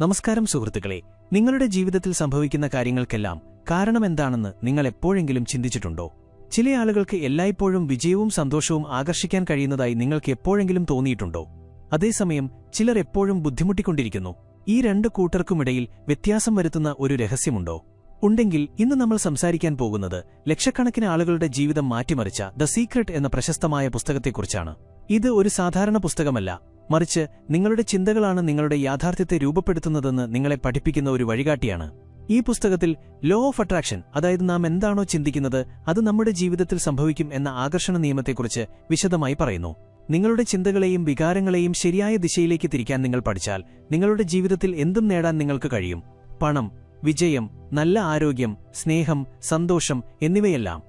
നമസ്കാരം സുഹൃത്തുക്കളെ, നിങ്ങളുടെ ജീവിതത്തിൽ സംഭവിക്കുന്ന കാര്യങ്ങൾക്കെല്ലാം കാരണമെന്താണെന്ന് നിങ്ങൾ എപ്പോഴെങ്കിലും ചിന്തിച്ചിട്ടുണ്ടോ? ചില ആളുകൾക്ക് എല്ലായ്പ്പോഴും വിജയവും സന്തോഷവും ആകർഷിക്കാൻ കഴിയുന്നതായി നിങ്ങൾക്ക് എപ്പോഴെങ്കിലും തോന്നിയിട്ടുണ്ടോ? അതേസമയം ചിലർ എപ്പോഴും ബുദ്ധിമുട്ടിക്കൊണ്ടിരിക്കുന്നു. ഈ രണ്ട് കൂട്ടർക്കുമിടയിൽ വ്യത്യാസം വരുത്തുന്ന ഒരു രഹസ്യമുണ്ടോ? ഉണ്ടെങ്കിൽ ഇന്ന് നമ്മൾ സംസാരിക്കാൻ പോകുന്നത് ലക്ഷക്കണക്കിന് ആളുകളുടെ ജീവിതം മാറ്റിമറിച്ച ദ സീക്രട്ട് എന്ന പ്രശസ്തമായ പുസ്തകത്തെക്കുറിച്ചാണ്. ഇത് ഒരു സാധാരണ പുസ്തകമല്ല, മറിച്ച് നിങ്ങളുടെ ചിന്തകളാണ് നിങ്ങളുടെ യാഥാർത്ഥ്യത്തെ രൂപപ്പെടുത്തുന്നതെന്ന് നിങ്ങളെ പഠിപ്പിക്കുന്ന ഒരു വഴികാട്ടിയാണ്. ഈ പുസ്തകത്തിൽ ലോ ഓഫ് അട്രാക്ഷൻ, അതായത് നാം എന്താണോ ചിന്തിക്കുന്നത് അത് നമ്മുടെ ജീവിതത്തിൽ സംഭവിക്കും എന്ന ആകർഷണ നിയമത്തെക്കുറിച്ച് വിശദമായി പറയുന്നു. നിങ്ങളുടെ ചിന്തകളെയും വികാരങ്ങളെയും ശരിയായ ദിശയിലേക്ക് തിരിക്കാൻ നിങ്ങൾ പഠിച്ചാൽ നിങ്ങളുടെ ജീവിതത്തിൽ എന്തും നേടാൻ നിങ്ങൾക്ക് കഴിയും. പണം, വിജയം, നല്ല ആരോഗ്യം, സ്നേഹം, സന്തോഷം എന്നിവയെല്ലാം.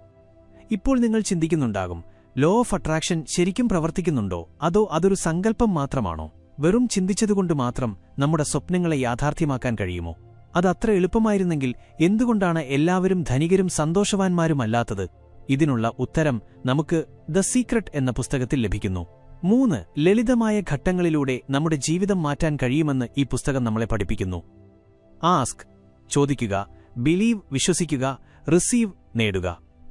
ഇപ്പോൾ നിങ്ങൾ ചിന്തിക്കുന്നുണ്ടാകും, ലോ ഓഫ് അട്രാക്ഷൻ ശരിക്കും പ്രവർത്തിക്കുന്നുണ്ടോ, അതോ അതൊരു സങ്കല്പം മാത്രമാണോ? വെറും ചിന്തിച്ചതുകൊണ്ട് മാത്രം നമ്മുടെ സ്വപ്നങ്ങളെ യാഥാർത്ഥ്യമാക്കാൻ കഴിയുമോ? അതത്ര എളുപ്പമായിരുന്നെങ്കിൽ എന്തുകൊണ്ടാണ് എല്ലാവരും ധനികരും സന്തോഷവാന്മാരുമല്ലാത്തത്? ഇതിനുള്ള ഉത്തരം നമുക്ക് ദ സീക്രട്ട് എന്ന പുസ്തകത്തിൽ ലഭിക്കുന്നു. 3 ലളിതമായ ഘട്ടങ്ങളിലൂടെ നമ്മുടെ ജീവിതം മാറ്റാൻ കഴിയുമെന്ന് ഈ പുസ്തകം നമ്മളെ പഠിപ്പിക്കുന്നു. ആസ്ക് ചോദിക്കുക, ബിലീവ് വിശ്വസിക്കുക, റിസീവ് നേടുക.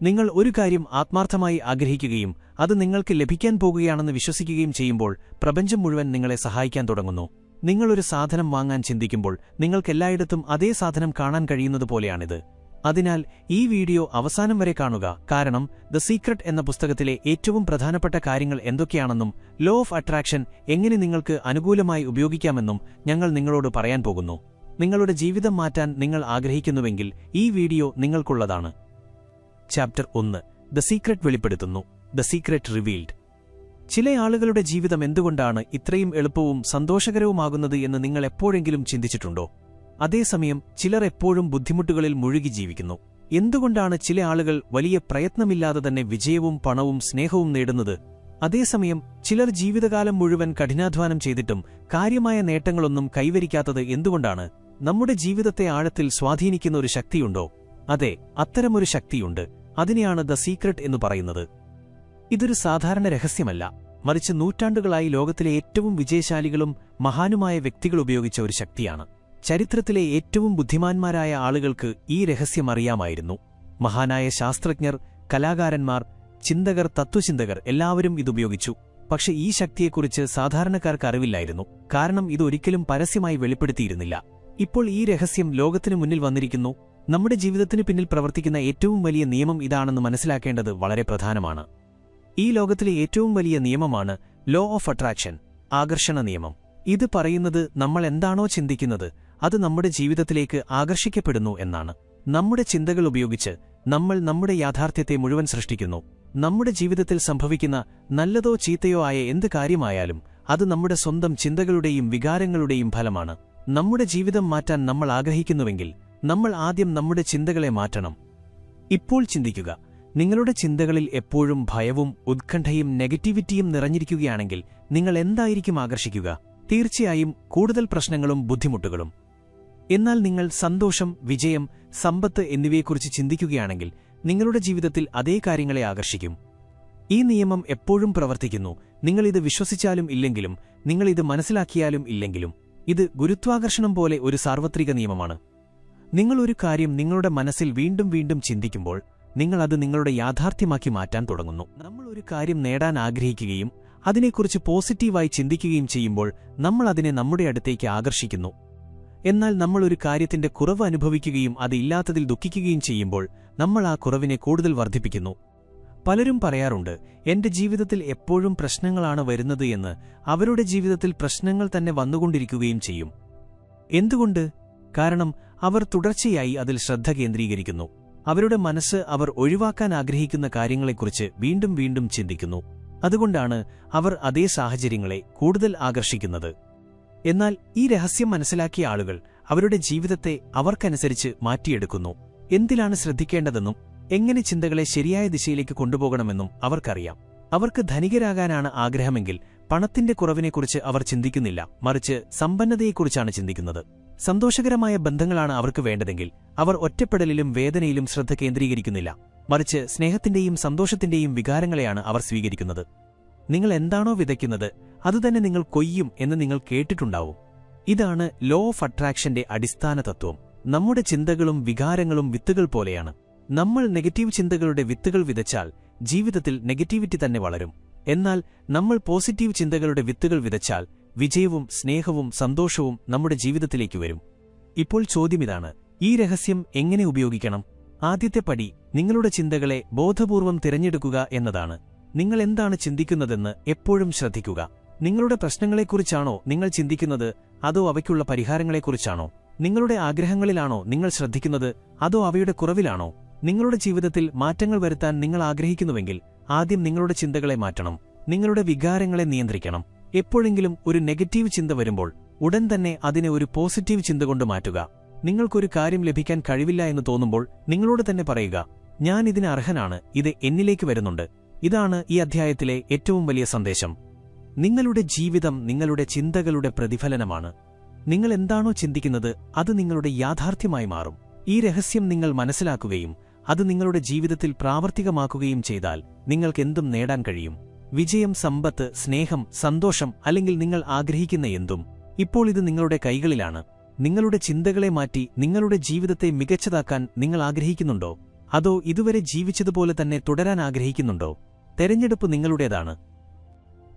നിങ്ങൾ ഒരു കാര്യം ആത്മാർത്ഥമായി ആഗ്രഹിക്കുകയും അത് നിങ്ങൾക്ക് ലഭിക്കാൻ പോകുകയാണെന്ന് വിശ്വസിക്കുകയും ചെയ്യുമ്പോൾ പ്രപഞ്ചം മുഴുവൻ നിങ്ങളെ സഹായിക്കാൻ തുടങ്ങുന്നു. നിങ്ങളൊരു സാധനം വാങ്ങാൻ ചിന്തിക്കുമ്പോൾ നിങ്ങൾക്കെല്ലായിടത്തും അതേ സാധനം കാണാൻ കഴിയുന്നതുപോലെയാണിത്. അതിനാൽ ഈ വീഡിയോ അവസാനം വരെ കാണുക, കാരണം ദ സീക്രട്ട് എന്ന പുസ്തകത്തിലെ ഏറ്റവും പ്രധാനപ്പെട്ട കാര്യങ്ങൾ എന്തൊക്കെയാണെന്നും ലോ ഓഫ് അട്രാക്ഷൻ എങ്ങനെ നിങ്ങൾക്ക് അനുകൂലമായി ഉപയോഗിക്കാമെന്നും ഞങ്ങൾ നിങ്ങളോട് പറയാൻ പോകുന്നു. നിങ്ങളുടെ ജീവിതം മാറ്റാൻ നിങ്ങൾ ആഗ്രഹിക്കുന്നുവെങ്കിൽ ഈ വീഡിയോ നിങ്ങൾക്കുള്ളതാണ്. ചാപ്റ്റർ 1 ദ സീക്രട്ട് വെളിപ്പെടുത്തുന്നു. The secret revealed. ചില ആളുകളുടെ ജീവിതം എന്തുകൊണ്ടാണ് ഇത്രയും എളുപ്പവും സന്തോഷകരവുമാകുന്നത് എന്ന് നിങ്ങൾ എപ്പോഴെങ്കിലും ചിന്തിച്ചിട്ടുണ്ടോ? അതേസമയം ചിലർ എപ്പോഴും ബുദ്ധിമുട്ടുകളിൽ മുഴുകി ജീവിക്കുന്നു. എന്തുകൊണ്ടാണ് ചില ആളുകൾ വലിയ പ്രയത്നമില്ലാതെ തന്നെ വിജയവും പണവും സ്നേഹവും നേടുന്നത്? അതേസമയം ചിലർ ജീവിതകാലം മുഴുവൻ കഠിനാധ്വാനം ചെയ്തിട്ടും കാര്യമായ നേട്ടങ്ങളൊന്നും കൈവരിക്കാത്തത് എന്തുകൊണ്ടാണ്? നമ്മുടെ ജീവിതത്തെ ആഴത്തിൽ സ്വാധീനിക്കുന്ന ഒരു ശക്തിയുണ്ടോ? അതെ, അത്തരമൊരു ശക്തിയുണ്ട്. അതിനെയാണ് ദ സീക്രട്ട് എന്ന് പറയുന്നത്. ഇതൊരു സാധാരണ രഹസ്യമല്ല, മറിച്ച് നൂറ്റാണ്ടുകളായി ലോകത്തിലെ ഏറ്റവും വിജയശാലികളും മഹാനുമായ വ്യക്തികൾ ഉപയോഗിച്ച ഒരു ശക്തിയാണ്. ചരിത്രത്തിലെ ഏറ്റവും ബുദ്ധിമാന്മാരായ ആളുകൾക്ക് ഈ രഹസ്യം അറിയാമായിരുന്നു. മഹാനായ ശാസ്ത്രജ്ഞർ, കലാകാരന്മാർ, ചിന്തകർ, തത്വചിന്തകർ എല്ലാവരും ഇതുപയോഗിച്ചു. പക്ഷെ ഈ ശക്തിയെക്കുറിച്ച് സാധാരണക്കാർക്ക് അറിവില്ലായിരുന്നു, കാരണം ഇതൊരിക്കലും പരസ്യമായി വെളിപ്പെടുത്തിയിരുന്നില്ല. ഇപ്പോൾ ഈ രഹസ്യം ലോകത്തിനു മുന്നിൽ വന്നിരിക്കുന്നു. നമ്മുടെ ജീവിതത്തിന് പിന്നിൽ പ്രവർത്തിക്കുന്ന ഏറ്റവും വലിയ നിയമം ഇതാണെന്ന് മനസ്സിലാക്കേണ്ടത് വളരെ പ്രധാനമാണ്. ഈ ലോകത്തിലെ ഏറ്റവും വലിയ നിയമമാണ് ലോ ഓഫ് അട്രാക്ഷൻ, ആകർഷണ നിയമം. ഇത് പറയുന്നത് നമ്മൾ എന്താണോ ചിന്തിക്കുന്നത് അത് നമ്മുടെ ജീവിതത്തിലേക്ക് ആകർഷിക്കപ്പെടുന്നു എന്നാണ്. നമ്മുടെ ചിന്തകൾ ഉപയോഗിച്ച് നമ്മൾ നമ്മുടെ യാഥാർത്ഥ്യത്തെ മുഴുവൻ സൃഷ്ടിക്കുന്നു. നമ്മുടെ ജീവിതത്തിൽ സംഭവിക്കുന്ന നല്ലതോ ചീത്തയോ ആയ എന്ത് കാര്യമായാലും അത് നമ്മുടെ സ്വന്തം ചിന്തകളുടെയും വികാരങ്ങളുടെയും ഫലമാണ്. നമ്മുടെ ജീവിതം മാറ്റാൻ നമ്മൾ ആഗ്രഹിക്കുന്നുവെങ്കിൽ നമ്മൾ ആദ്യം നമ്മുടെ ചിന്തകളെ മാറ്റണം. ഇപ്പോൾ ചിന്തിക്കുക, നിങ്ങളുടെ ചിന്തകളിൽ എപ്പോഴും ഭയവും ഉത്കണ്ഠയും നെഗറ്റിവിറ്റിയും നിറഞ്ഞിരിക്കുകയാണെങ്കിൽ നിങ്ങൾ എന്തായിരിക്കും ആകർഷിക്കുക? തീർച്ചയായും കൂടുതൽ പ്രശ്നങ്ങളും ബുദ്ധിമുട്ടുകളും. എന്നാൽ നിങ്ങൾ സന്തോഷം, വിജയം, സമ്പത്ത് എന്നിവയെക്കുറിച്ച് ചിന്തിക്കുകയാണെങ്കിൽ നിങ്ങളുടെ ജീവിതത്തിൽ അതേ കാര്യങ്ങളെ ആകർഷിക്കും. ഈ നിയമം എപ്പോഴും പ്രവർത്തിക്കുന്നു, നിങ്ങളിത് വിശ്വസിച്ചാലും ഇല്ലെങ്കിലും, നിങ്ങളിത് മനസ്സിലാക്കിയാലും ഇല്ലെങ്കിലും. ഇത് ഗുരുത്വാകർഷണം പോലെ ഒരു സാർവത്രിക നിയമമാണ്. നിങ്ങളൊരു കാര്യം നിങ്ങളുടെ മനസ്സിൽ വീണ്ടും വീണ്ടും ചിന്തിക്കുമ്പോൾ നിങ്ങൾ അത് നിങ്ങളുടെ യാഥാർത്ഥ്യമാക്കി മാറ്റാൻ തുടങ്ങുന്നു. നമ്മൾ ഒരു കാര്യം നേടാൻ ആഗ്രഹിക്കുകയും അതിനെക്കുറിച്ച് പോസിറ്റീവായി ചിന്തിക്കുകയും ചെയ്യുമ്പോൾ നമ്മൾ അതിനെ നമ്മുടെ അടുത്തേക്ക് ആകർഷിക്കുന്നു. എന്നാൽ നമ്മൾ ഒരു കാര്യത്തിന്റെ കുറവ് അനുഭവിക്കുകയും അത് ഇല്ലാത്തതിൽ ദുഃഖിക്കുകയും ചെയ്യുമ്പോൾ നമ്മൾ ആ കുറവിനെ കൂടുതൽ വർദ്ധിപ്പിക്കുന്നു. പലരും പറയാറുണ്ട്, എന്റെ ജീവിതത്തിൽ എപ്പോഴും പ്രശ്നങ്ങളാണ് വരുന്നത് എന്ന്. അവരുടെ ജീവിതത്തിൽ പ്രശ്നങ്ങൾ തന്നെ വന്നുകൊണ്ടിരിക്കുകയും ചെയ്യും. എന്തുകൊണ്ട്? കാരണം അവർ തുടർച്ചയായി അതിൽ ശ്രദ്ധ കേന്ദ്രീകരിക്കുന്നു. അവരുടെ മനസ്സ് അവർ ഒഴിവാക്കാൻ ആഗ്രഹിക്കുന്ന കാര്യങ്ങളെക്കുറിച്ച് വീണ്ടും വീണ്ടും ചിന്തിക്കുന്നു. അതുകൊണ്ടാണ് അവർ അതേ സാഹചര്യങ്ങളെ കൂടുതൽ ആകർഷിക്കുന്നത്. എന്നാൽ ഈ രഹസ്യം മനസ്സിലാക്കിയ ആളുകൾ അവരുടെ ജീവിതത്തെ അവർക്കനുസരിച്ച് മാറ്റിയെടുക്കുന്നു. എന്തിലാണ് ശ്രദ്ധിക്കേണ്ടതെന്നും എങ്ങനെ ചിന്തകളെ ശരിയായ ദിശയിലേക്ക് കൊണ്ടുപോകണമെന്നും അവർക്കറിയാം. അവർക്ക് ധനികരാകാനാണ് ആഗ്രഹമെങ്കിൽ പണത്തിന്റെ കുറവിനെക്കുറിച്ച് അവർ ചിന്തിക്കുന്നില്ല, മറിച്ച് സമ്പന്നതയെക്കുറിച്ചാണ് ചിന്തിക്കുന്നത്. സന്തോഷകരമായ ബന്ധങ്ങളാണ് അവർക്ക് വേണ്ടതെങ്കിൽ അവർ ഒറ്റപ്പെടലിലും വേദനയിലും ശ്രദ്ധ കേന്ദ്രീകരിക്കുന്നില്ല, മറിച്ച് സ്നേഹത്തിന്റെയും സന്തോഷത്തിന്റെയും വികാരങ്ങളെയാണ് അവർ സ്വീകരിക്കുന്നത്. നിങ്ങൾ എന്താണോ വിതയ്ക്കുന്നത് അതുതന്നെ നിങ്ങൾ കൊയ്യും എന്ന് നിങ്ങൾ കേട്ടിട്ടുണ്ടാവും. ഇതാണ് ലോ ഓഫ് അട്രാക്ഷന്റെ അടിസ്ഥാന തത്വം. നമ്മുടെ ചിന്തകളും വികാരങ്ങളും വിത്തുകൾ പോലെയാണ്. നമ്മൾ നെഗറ്റീവ് ചിന്തകളുടെ വിത്തുകൾ വിതച്ചാൽ ജീവിതത്തിൽ നെഗറ്റിവിറ്റി തന്നെ വളരും. എന്നാൽ നമ്മൾ പോസിറ്റീവ് ചിന്തകളുടെ വിത്തുകൾ വിതച്ചാൽ വിജയവും സ്നേഹവും സന്തോഷവും നമ്മുടെ ജീവിതത്തിലേക്ക് വരും. ഇപ്പോൾ ചോദ്യമിതാണ്, ഈ രഹസ്യം എങ്ങനെ ഉപയോഗിക്കണം? ആദ്യത്തെ പടി നിങ്ങളുടെ ചിന്തകളെ ബോധപൂർവം തിരഞ്ഞെടുക്കുക എന്നതാണ്. നിങ്ങൾ എന്താണ് ചിന്തിക്കുന്നതെന്ന് എപ്പോഴും ശ്രദ്ധിക്കുക. നിങ്ങളുടെ പ്രശ്നങ്ങളെക്കുറിച്ചാണോ നിങ്ങൾ ചിന്തിക്കുന്നത്, അതോ അവയ്ക്കുള്ള പരിഹാരങ്ങളെക്കുറിച്ചാണോ? നിങ്ങളുടെ ആഗ്രഹങ്ങളിലാണോ നിങ്ങൾ ശ്രദ്ധിക്കുന്നത്, അതോ അവയുടെ കുറവിലാണോ? നിങ്ങളുടെ ജീവിതത്തിൽ മാറ്റങ്ങൾ വരുത്താൻ നിങ്ങൾ ആഗ്രഹിക്കുന്നുവെങ്കിൽ ആദ്യം നിങ്ങളുടെ ചിന്തകളെ മാറ്റണം. നിങ്ങളുടെ വികാരങ്ങളെ നിയന്ത്രിക്കണം. എപ്പോഴെങ്കിലും ഒരു നെഗറ്റീവ് ചിന്ത വരുമ്പോൾ ഉടൻ തന്നെ അതിനെ ഒരു പോസിറ്റീവ് ചിന്ത കൊണ്ട് മാറ്റുക. നിങ്ങൾക്കൊരു കാര്യം ലഭിക്കാൻ കഴിവില്ല എന്ന് തോന്നുമ്പോൾ നിങ്ങളോട് തന്നെ പറയുക, ഞാൻ ഇതിന് അർഹനാണ്, ഇത് എന്നിലേക്ക് വരുന്നുണ്ട്. ഇതാണ് ഈ അധ്യായത്തിലെ ഏറ്റവും വലിയ സന്ദേശം. നിങ്ങളുടെ ജീവിതം നിങ്ങളുടെ ചിന്തകളുടെ പ്രതിഫലനമാണ്. നിങ്ങൾ എന്താണോ ചിന്തിക്കുന്നത് അത് നിങ്ങളുടെ യാഥാർത്ഥ്യമായി മാറും. ഈ രഹസ്യം നിങ്ങൾ മനസ്സിലാക്കുകയും അത് നിങ്ങളുടെ ജീവിതത്തിൽ പ്രാവർത്തികമാക്കുകയും ചെയ്താൽ നിങ്ങൾക്കെന്തും നേടാൻ കഴിയും. വിജയം, സമ്പത്ത്, സ്നേഹം, സന്തോഷം, അല്ലെങ്കിൽ നിങ്ങൾ ആഗ്രഹിക്കുന്ന എന്തും. ഇപ്പോൾ ഇത് നിങ്ങളുടെ കൈകളിലാണ്. നിങ്ങളുടെ ചിന്തകളെ മാറ്റി നിങ്ങളുടെ ജീവിതത്തെ മികച്ചതാക്കാൻ നിങ്ങൾ ആഗ്രഹിക്കുന്നുണ്ടോ? അതോ ഇതുവരെ ജീവിച്ചതുപോലെ തന്നെ തുടരാൻ ആഗ്രഹിക്കുന്നുണ്ടോ? തെരഞ്ഞെടുപ്പ് നിങ്ങളുടേതാണ്.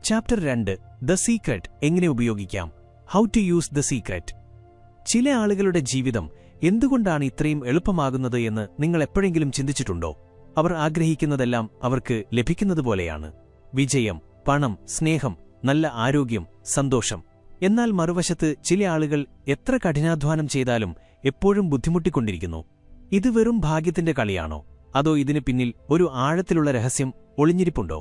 ചാപ്റ്റർ 2 ദ സീക്രട്ട് എങ്ങനെ ഉപയോഗിക്കാം? How to use the secret. ചില ആളുകളുടെ ജീവിതം എന്തുകൊണ്ടാണ് ഇത്രയും എളുപ്പമാകുന്നത് എന്ന് നിങ്ങൾ എപ്പോഴെങ്കിലും ചിന്തിച്ചിട്ടുണ്ടോ? അവർ ആഗ്രഹിക്കുന്നതെല്ലാം അവർക്ക് ലഭിക്കുന്നതുപോലെയാണ്. വിജയം, പണം, സ്നേഹം, നല്ല ആരോഗ്യം, സന്തോഷം. എന്നാൽ മറുവശത്ത് ചില ആളുകൾ എത്ര കഠിനാധ്വാനം ചെയ്താലും എപ്പോഴും ബുദ്ധിമുട്ടിക്കൊണ്ടിരിക്കുന്നു. ഇത് വെറും ഭാഗ്യത്തിന്റെ കളിയാണോ, അതോ ഇതിന് പിന്നിൽ ഒരു ആഴത്തിലുള്ള രഹസ്യം ഒളിഞ്ഞിരിപ്പുണ്ടോ?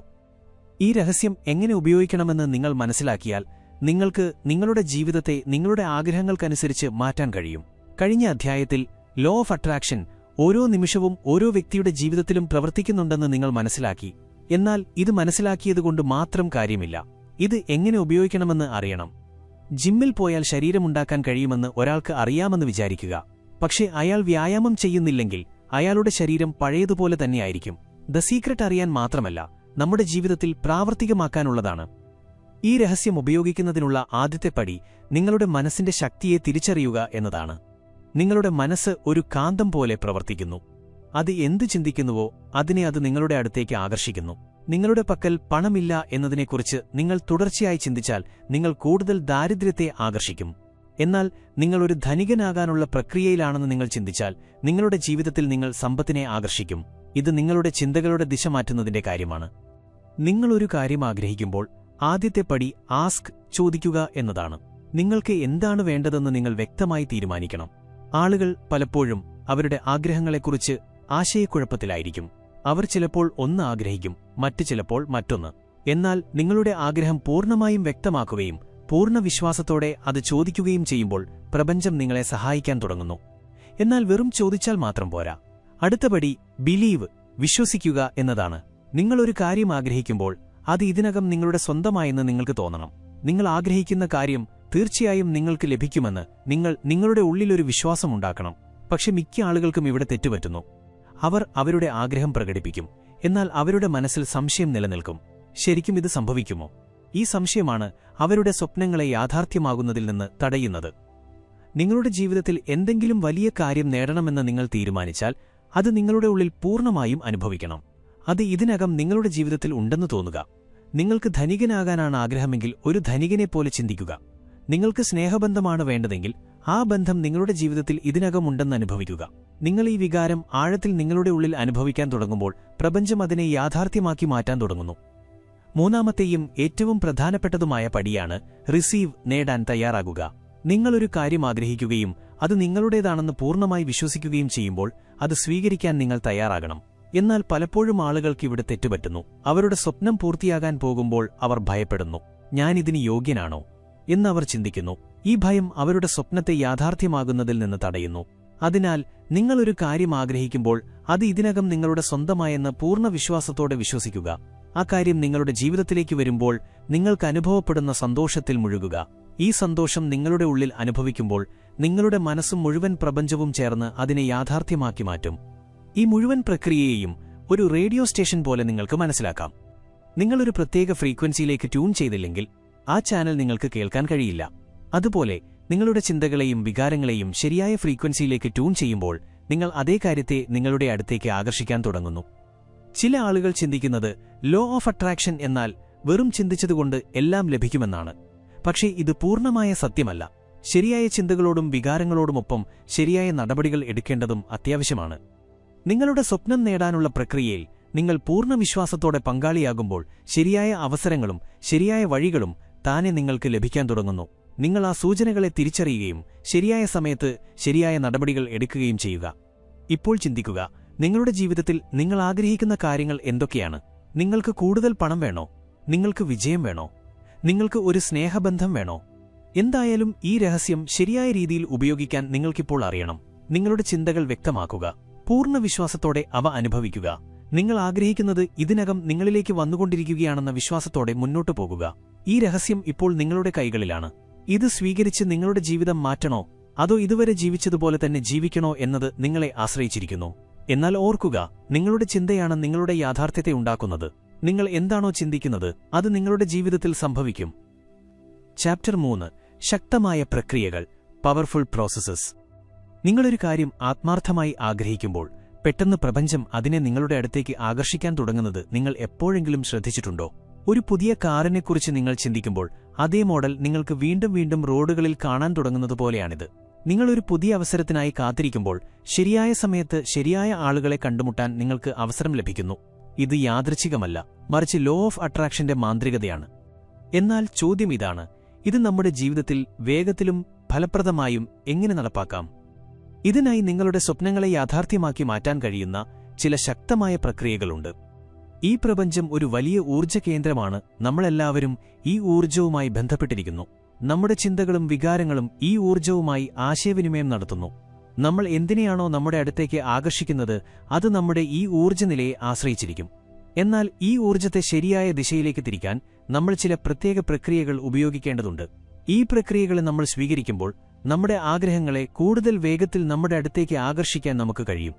ഈ രഹസ്യം എങ്ങനെ ഉപയോഗിക്കണമെന്ന് നിങ്ങൾ മനസ്സിലാക്കിയാൽ നിങ്ങൾക്ക് നിങ്ങളുടെ ജീവിതത്തെ നിങ്ങളുടെ ആഗ്രഹങ്ങൾക്കനുസരിച്ച് മാറ്റാൻ കഴിയും. കഴിഞ്ഞ അധ്യായത്തിൽ ലോ ഓഫ് അട്രാക്ഷൻ ഓരോ നിമിഷവും ഓരോ വ്യക്തിയുടെ ജീവിതത്തിലും പ്രവർത്തിക്കുന്നുണ്ടെന്ന് നിങ്ങൾ മനസ്സിലാക്കി. എന്നാൽ ഇത് മനസ്സിലാക്കിയതുകൊണ്ട് മാത്രം കാര്യമില്ല. ഇത് എങ്ങനെ ഉപയോഗിക്കണമെന്ന് അറിയണം. ജിമ്മിൽ പോയാൽ ശരീരമുണ്ടാക്കാൻ കഴിയുമെന്ന് ഒരാൾക്ക് അറിയാമെന്ന് വിചാരിക്കുക. പക്ഷേ അയാൾ വ്യായാമം ചെയ്യുന്നില്ലെങ്കിൽ അയാളുടെ ശരീരം പഴയതുപോലെ തന്നെയായിരിക്കും. ദ സീക്രട്ട് അറിയാൻ മാത്രമല്ല, നമ്മുടെ ജീവിതത്തിൽ പ്രാവർത്തികമാക്കാനുള്ളതാണ്. ഈ രഹസ്യം ഉപയോഗിക്കുന്നതിനുള്ള ആദ്യത്തെ പടി നിങ്ങളുടെ മനസ്സിന്റെ ശക്തിയെ തിരിച്ചറിയുക എന്നതാണ്. നിങ്ങളുടെ മനസ്സ് ഒരു കാന്തം പോലെ പ്രവർത്തിക്കുന്നു. അത് എന്തു ചിന്തിക്കുന്നുവോ അതിനെ അത് നിങ്ങളുടെ അടുത്തേക്ക് ആകർഷിക്കുന്നു. നിങ്ങളുടെ പക്കൽ പണമില്ല എന്നതിനെക്കുറിച്ച് നിങ്ങൾ തുടർച്ചയായി ചിന്തിച്ചാൽ നിങ്ങൾ കൂടുതൽ ദാരിദ്ര്യത്തെ ആകർഷിക്കും. എന്നാൽ നിങ്ങളൊരു ധനികനാകാനുള്ള പ്രക്രിയയിലാണെന്ന് നിങ്ങൾ ചിന്തിച്ചാൽ നിങ്ങളുടെ ജീവിതത്തിൽ നിങ്ങൾ സമ്പത്തിനെ ആകർഷിക്കും. ഇത് നിങ്ങളുടെ ചിന്തകളുടെ ദിശ മാറ്റുന്നതിന്റെ കാര്യമാണ്. നിങ്ങളൊരു കാര്യം ആഗ്രഹിക്കുമ്പോൾ ആദ്യത്തെ പടി ആസ്ക്, ചോദിക്കുക എന്നതാണ്. നിങ്ങൾക്ക് എന്താണ് വേണ്ടതെന്ന് നിങ്ങൾ വ്യക്തമായി തീരുമാനിക്കണം. ആളുകൾ പലപ്പോഴും അവരുടെ ആഗ്രഹങ്ങളെക്കുറിച്ച് ആശയക്കുഴപ്പത്തിലായിരിക്കും. അവർ ചിലപ്പോൾ ഒന്ന് ആഗ്രഹിക്കും, മറ്റു ചിലപ്പോൾ മറ്റൊന്ന്. എന്നാൽ നിങ്ങളുടെ ആഗ്രഹം പൂർണ്ണമായും വ്യക്തമാക്കുകയും പൂർണ്ണ വിശ്വാസത്തോടെ അത് ചോദിക്കുകയും ചെയ്യുമ്പോൾ പ്രപഞ്ചം നിങ്ങളെ സഹായിക്കാൻ തുടങ്ങുന്നു. എന്നാൽ വെറും ചോദിച്ചാൽ മാത്രം പോരാ. അടുത്തപടി ബിലീവ്, വിശ്വസിക്കുക എന്നതാണ്. നിങ്ങളൊരു കാര്യം ആഗ്രഹിക്കുമ്പോൾ അത് ഇതിനകം നിങ്ങളുടെ സ്വന്തമായെന്ന് നിങ്ങൾക്ക് തോന്നണം. നിങ്ങൾ ആഗ്രഹിക്കുന്ന കാര്യം തീർച്ചയായും നിങ്ങൾക്ക് ലഭിക്കുമെന്ന് നിങ്ങളുടെ ഉള്ളിലൊരു വിശ്വാസമുണ്ടാക്കണം. പക്ഷെ മിക്ക ആളുകൾക്കും ഇവിടെ തെറ്റുപറ്റുന്നു. അവർ അവരുടെ ആഗ്രഹം പ്രകടിപ്പിക്കും, എന്നാൽ അവരുടെ മനസ്സിൽ സംശയം നിലനിൽക്കും. ശരിക്കും ഇത് സംഭവിക്കുമോ? ഈ സംശയമാണ് അവരുടെ സ്വപ്നങ്ങളെ യാഥാർത്ഥ്യമാകുന്നതിൽ നിന്ന് തടയുന്നത്. നിങ്ങളുടെ ജീവിതത്തിൽ എന്തെങ്കിലും വലിയ കാര്യം നേടണമെന്ന് നിങ്ങൾ തീരുമാനിച്ചാൽ അത് നിങ്ങളുടെ ഉള്ളിൽ പൂർണ്ണമായും അനുഭവിക്കണം. അത് ഇതിനകം നിങ്ങളുടെ ജീവിതത്തിൽ ഉണ്ടെന്ന് തോന്നുക. നിങ്ങൾക്ക് ധനികനാകാനാണ് ആഗ്രഹമെങ്കിൽ ഒരു ധനികനെപ്പോലെ ചിന്തിക്കുക. നിങ്ങൾക്ക് സ്നേഹബന്ധമാണ് വേണ്ടതെങ്കിൽ ആ ബന്ധം നിങ്ങളുടെ ജീവിതത്തിൽ ഇതിനകം ഉണ്ടെന്ന് അനുഭവിക്കുക. നിങ്ങൾ ഈ വികാരം ആഴത്തിൽ നിങ്ങളുടെ ഉള്ളിൽ അനുഭവിക്കാൻ തുടങ്ങുമ്പോൾ പ്രപഞ്ചം അതിനെ യാഥാർത്ഥ്യമാക്കി മാറ്റാൻ തുടങ്ങുന്നു. മൂന്നാമത്തെയും ഏറ്റവും പ്രധാനപ്പെട്ടതുമായ പടിയാണ് റിസീവ്, നേടാൻ തയ്യാറാകുക. നിങ്ങളൊരു കാര്യം ആഗ്രഹിക്കുകയും അത് നിങ്ങളുടേതാണെന്ന് പൂർണ്ണമായി വിശ്വസിക്കുകയും ചെയ്യുമ്പോൾ അത് സ്വീകരിക്കാൻ നിങ്ങൾ തയ്യാറാകണം. എന്നാൽ പലപ്പോഴും ആളുകൾക്ക് ഇവിടെ തെറ്റുപറ്റുന്നു. അവരുടെ സ്വപ്നം പൂർത്തിയാകാൻ പോകുമ്പോൾ അവർ ഭയപ്പെടുന്നു. ഞാനിതിന് യോഗ്യനാണോ എന്നവർ ചിന്തിക്കുന്നു. ഈ ഭയം അവരുടെ സ്വപ്നത്തെ യാഥാർത്ഥ്യമാകുന്നതിൽ നിന്ന് തടയുന്നു. അതിനാൽ നിങ്ങളൊരു കാര്യം ആഗ്രഹിക്കുമ്പോൾ അത് ഇതിനകം നിങ്ങളുടെ സ്വന്തമായെന്ന് പൂർണ്ണ വിശ്വാസത്തോടെ വിശ്വസിക്കുക. ആ കാര്യം നിങ്ങളുടെ ജീവിതത്തിലേക്ക് വരുമ്പോൾ നിങ്ങൾക്ക് അനുഭവപ്പെടുന്ന സന്തോഷത്തിൽ മുഴുകുക. ഈ സന്തോഷം നിങ്ങളുടെ ഉള്ളിൽ അനുഭവിക്കുമ്പോൾ നിങ്ങളുടെ മനസ്സും മുഴുവൻ പ്രപഞ്ചവും ചേർന്ന് അതിനെ യാഥാർത്ഥ്യമാക്കി മാറ്റും. ഈ മുഴുവൻ പ്രക്രിയയെയും ഒരു റേഡിയോ സ്റ്റേഷൻ പോലെ നിങ്ങൾക്ക് മനസ്സിലാക്കാം. നിങ്ങളൊരു പ്രത്യേക ഫ്രീക്വൻസിയിലേക്ക് ട്യൂൺ ചെയ്തില്ലെങ്കിൽ ആ ചാനൽ നിങ്ങൾക്ക് കേൾക്കാൻ കഴിയില്ല. അതുപോലെ നിങ്ങളുടെ ചിന്തകളെയും വികാരങ്ങളെയും ശരിയായ ഫ്രീക്വൻസിയിലേക്ക് ട്യൂൺ ചെയ്യുമ്പോൾ നിങ്ങൾ അതേ കാര്യത്തെ നിങ്ങളുടെ അടുത്തേക്ക് ആകർഷിക്കാൻ തുടങ്ങുന്നു. ചില ആളുകൾ ചിന്തിക്കുന്നത് ലോ ഓഫ് അട്രാക്ഷൻ എന്നാൽ വെറും ചിന്തിച്ചതുകൊണ്ട് എല്ലാം ലഭിക്കുമെന്നാണ്. പക്ഷേ ഇത് പൂർണ്ണമായ സത്യമല്ല. ശരിയായ ചിന്തകളോടും വികാരങ്ങളോടുമൊപ്പം ശരിയായ നടപടികൾ എടുക്കേണ്ടതും അത്യാവശ്യമാണ്. നിങ്ങളുടെ സ്വപ്നം നേടാനുള്ള പ്രക്രിയയിൽ നിങ്ങൾ പൂർണ്ണ വിശ്വാസത്തോടെ പങ്കാളിയാകുമ്പോൾ ശരിയായ അവസരങ്ങളും ശരിയായ വഴികളും താനെ നിങ്ങൾക്ക് ലഭിക്കാൻ തുടങ്ങുന്നു. നിങ്ങൾ ആ സൂചനകളെ തിരിച്ചറിയുകയും ശരിയായ സമയത്ത് ശരിയായ നടപടികൾ എടുക്കുകയും ചെയ്യുക. ഇപ്പോൾ ചിന്തിക്കുക, നിങ്ങളുടെ ജീവിതത്തിൽ നിങ്ങൾ ആഗ്രഹിക്കുന്ന കാര്യങ്ങൾ എന്തൊക്കെയാണ്? നിങ്ങൾക്ക് കൂടുതൽ പണം വേണോ? നിങ്ങൾക്ക് വിജയം വേണോ? നിങ്ങൾക്ക് ഒരു സ്നേഹബന്ധം വേണോ? എന്തായാലും ഈ രഹസ്യം ശരിയായ രീതിയിൽ ഉപയോഗിക്കാൻ നിങ്ങൾക്കിപ്പോൾ അറിയണം. നിങ്ങളുടെ ചിന്തകൾ വ്യക്തമാക്കുക. പൂർണ്ണ വിശ്വാസത്തോടെ അവ അനുഭവിക്കുക. നിങ്ങൾ ആഗ്രഹിക്കുന്നത് ഇതിനകം നിങ്ങളിലേക്ക് വന്നുകൊണ്ടിരിക്കുകയാണെന്ന വിശ്വാസത്തോടെ മുന്നോട്ടു പോകുക. ഈ രഹസ്യം ഇപ്പോൾ നിങ്ങളുടെ കൈകളിലാണ്. ഇത് സ്വീകരിച്ച് നിങ്ങളുടെ ജീവിതം മാറ്റണോ അതോ ഇതുവരെ ജീവിച്ചതുപോലെ തന്നെ ജീവിക്കണോ എന്നത് നിങ്ങളെ ആശ്രയിച്ചിരിക്കുന്നു. എന്നാൽ ഓർക്കുക, നിങ്ങളുടെ ചിന്തയാണ് നിങ്ങളുടെ യാഥാർത്ഥ്യത്തെ ഉണ്ടാക്കുന്നത്. നിങ്ങൾ എന്താണോ ചിന്തിക്കുന്നത് അത് നിങ്ങളുടെ ജീവിതത്തിൽ സംഭവിക്കും. ചാപ്റ്റർ 3 ശക്തമായ പ്രക്രിയകൾ, പവർഫുൾ പ്രോസസ്സസ്. നിങ്ങളൊരു കാര്യം ആത്മാർത്ഥമായി ആഗ്രഹിക്കുമ്പോൾ പെട്ടെന്ന് പ്രപഞ്ചം അതിനെ നിങ്ങളുടെ അടുത്തേക്ക് ആകർഷിക്കാൻ തുടങ്ങുന്നത് നിങ്ങൾ എപ്പോഴെങ്കിലും ശ്രദ്ധിച്ചിട്ടുണ്ടോ? ഒരു പുതിയ കാറിനെക്കുറിച്ച് നിങ്ങൾ ചിന്തിക്കുമ്പോൾ അതേ മോഡൽ നിങ്ങൾക്ക് വീണ്ടും വീണ്ടും റോഡുകളിൽ കാണാൻ തുടങ്ങുന്നതുപോലെയാണിത്. നിങ്ങളൊരു പുതിയ അവസരത്തിനായി കാത്തിരിക്കുമ്പോൾ ശരിയായ സമയത്ത് ശരിയായ ആളുകളെ കണ്ടുമുട്ടാൻ നിങ്ങൾക്ക് അവസരം ലഭിക്കുന്നു. ഇത് യാദൃച്ഛികമല്ല, മറിച്ച് ലോ ഓഫ് അട്രാക്ഷന്റെ മാന്ത്രികതയാണ്. എന്നാൽ ചോദ്യം ഇതാണ്, ഇത് നമ്മുടെ ജീവിതത്തിൽ വേഗത്തിലും ഫലപ്രദമായും എങ്ങനെ നടപ്പാക്കാം? ഇതിനായി നിങ്ങളുടെ സ്വപ്നങ്ങളെ യാഥാർത്ഥ്യമാക്കി മാറ്റാൻ കഴിയുന്ന ചില ശക്തമായ പ്രക്രിയകളുണ്ട്. ഈ പ്രപഞ്ചം ഒരു വലിയ ഊർജ്ജ കേന്ദ്രമാണ്. നമ്മളെല്ലാവരും ഈ ഊർജ്ജവുമായി ബന്ധപ്പെട്ടിരിക്കുന്നു. നമ്മുടെ ചിന്തകളും വികാരങ്ങളും ഈ ഊർജ്ജവുമായി ആശയവിനിമയം നടത്തുന്നു. നമ്മൾ എന്തിനെയാണോ നമ്മുടെ അടുത്തേക്ക് ആകർഷിക്കുന്നത് അത് നമ്മുടെ ഈ ഊർജ്ജനിലയെ ആശ്രയിച്ചിരിക്കും. എന്നാൽ ഈ ഊർജ്ജത്തെ ശരിയായ ദിശയിലേക്ക് തിരിക്കാൻ നമ്മൾ ചില പ്രത്യേക പ്രക്രിയകൾ ഉപയോഗിക്കേണ്ടതുണ്ട്. ഈ പ്രക്രിയകളെ നമ്മൾ സ്വീകരിക്കുമ്പോൾ നമ്മുടെ ആഗ്രഹങ്ങളെ കൂടുതൽ വേഗത്തിൽ നമ്മുടെ അടുത്തേക്ക് ആകർഷിക്കാൻ നമുക്ക് കഴിയും.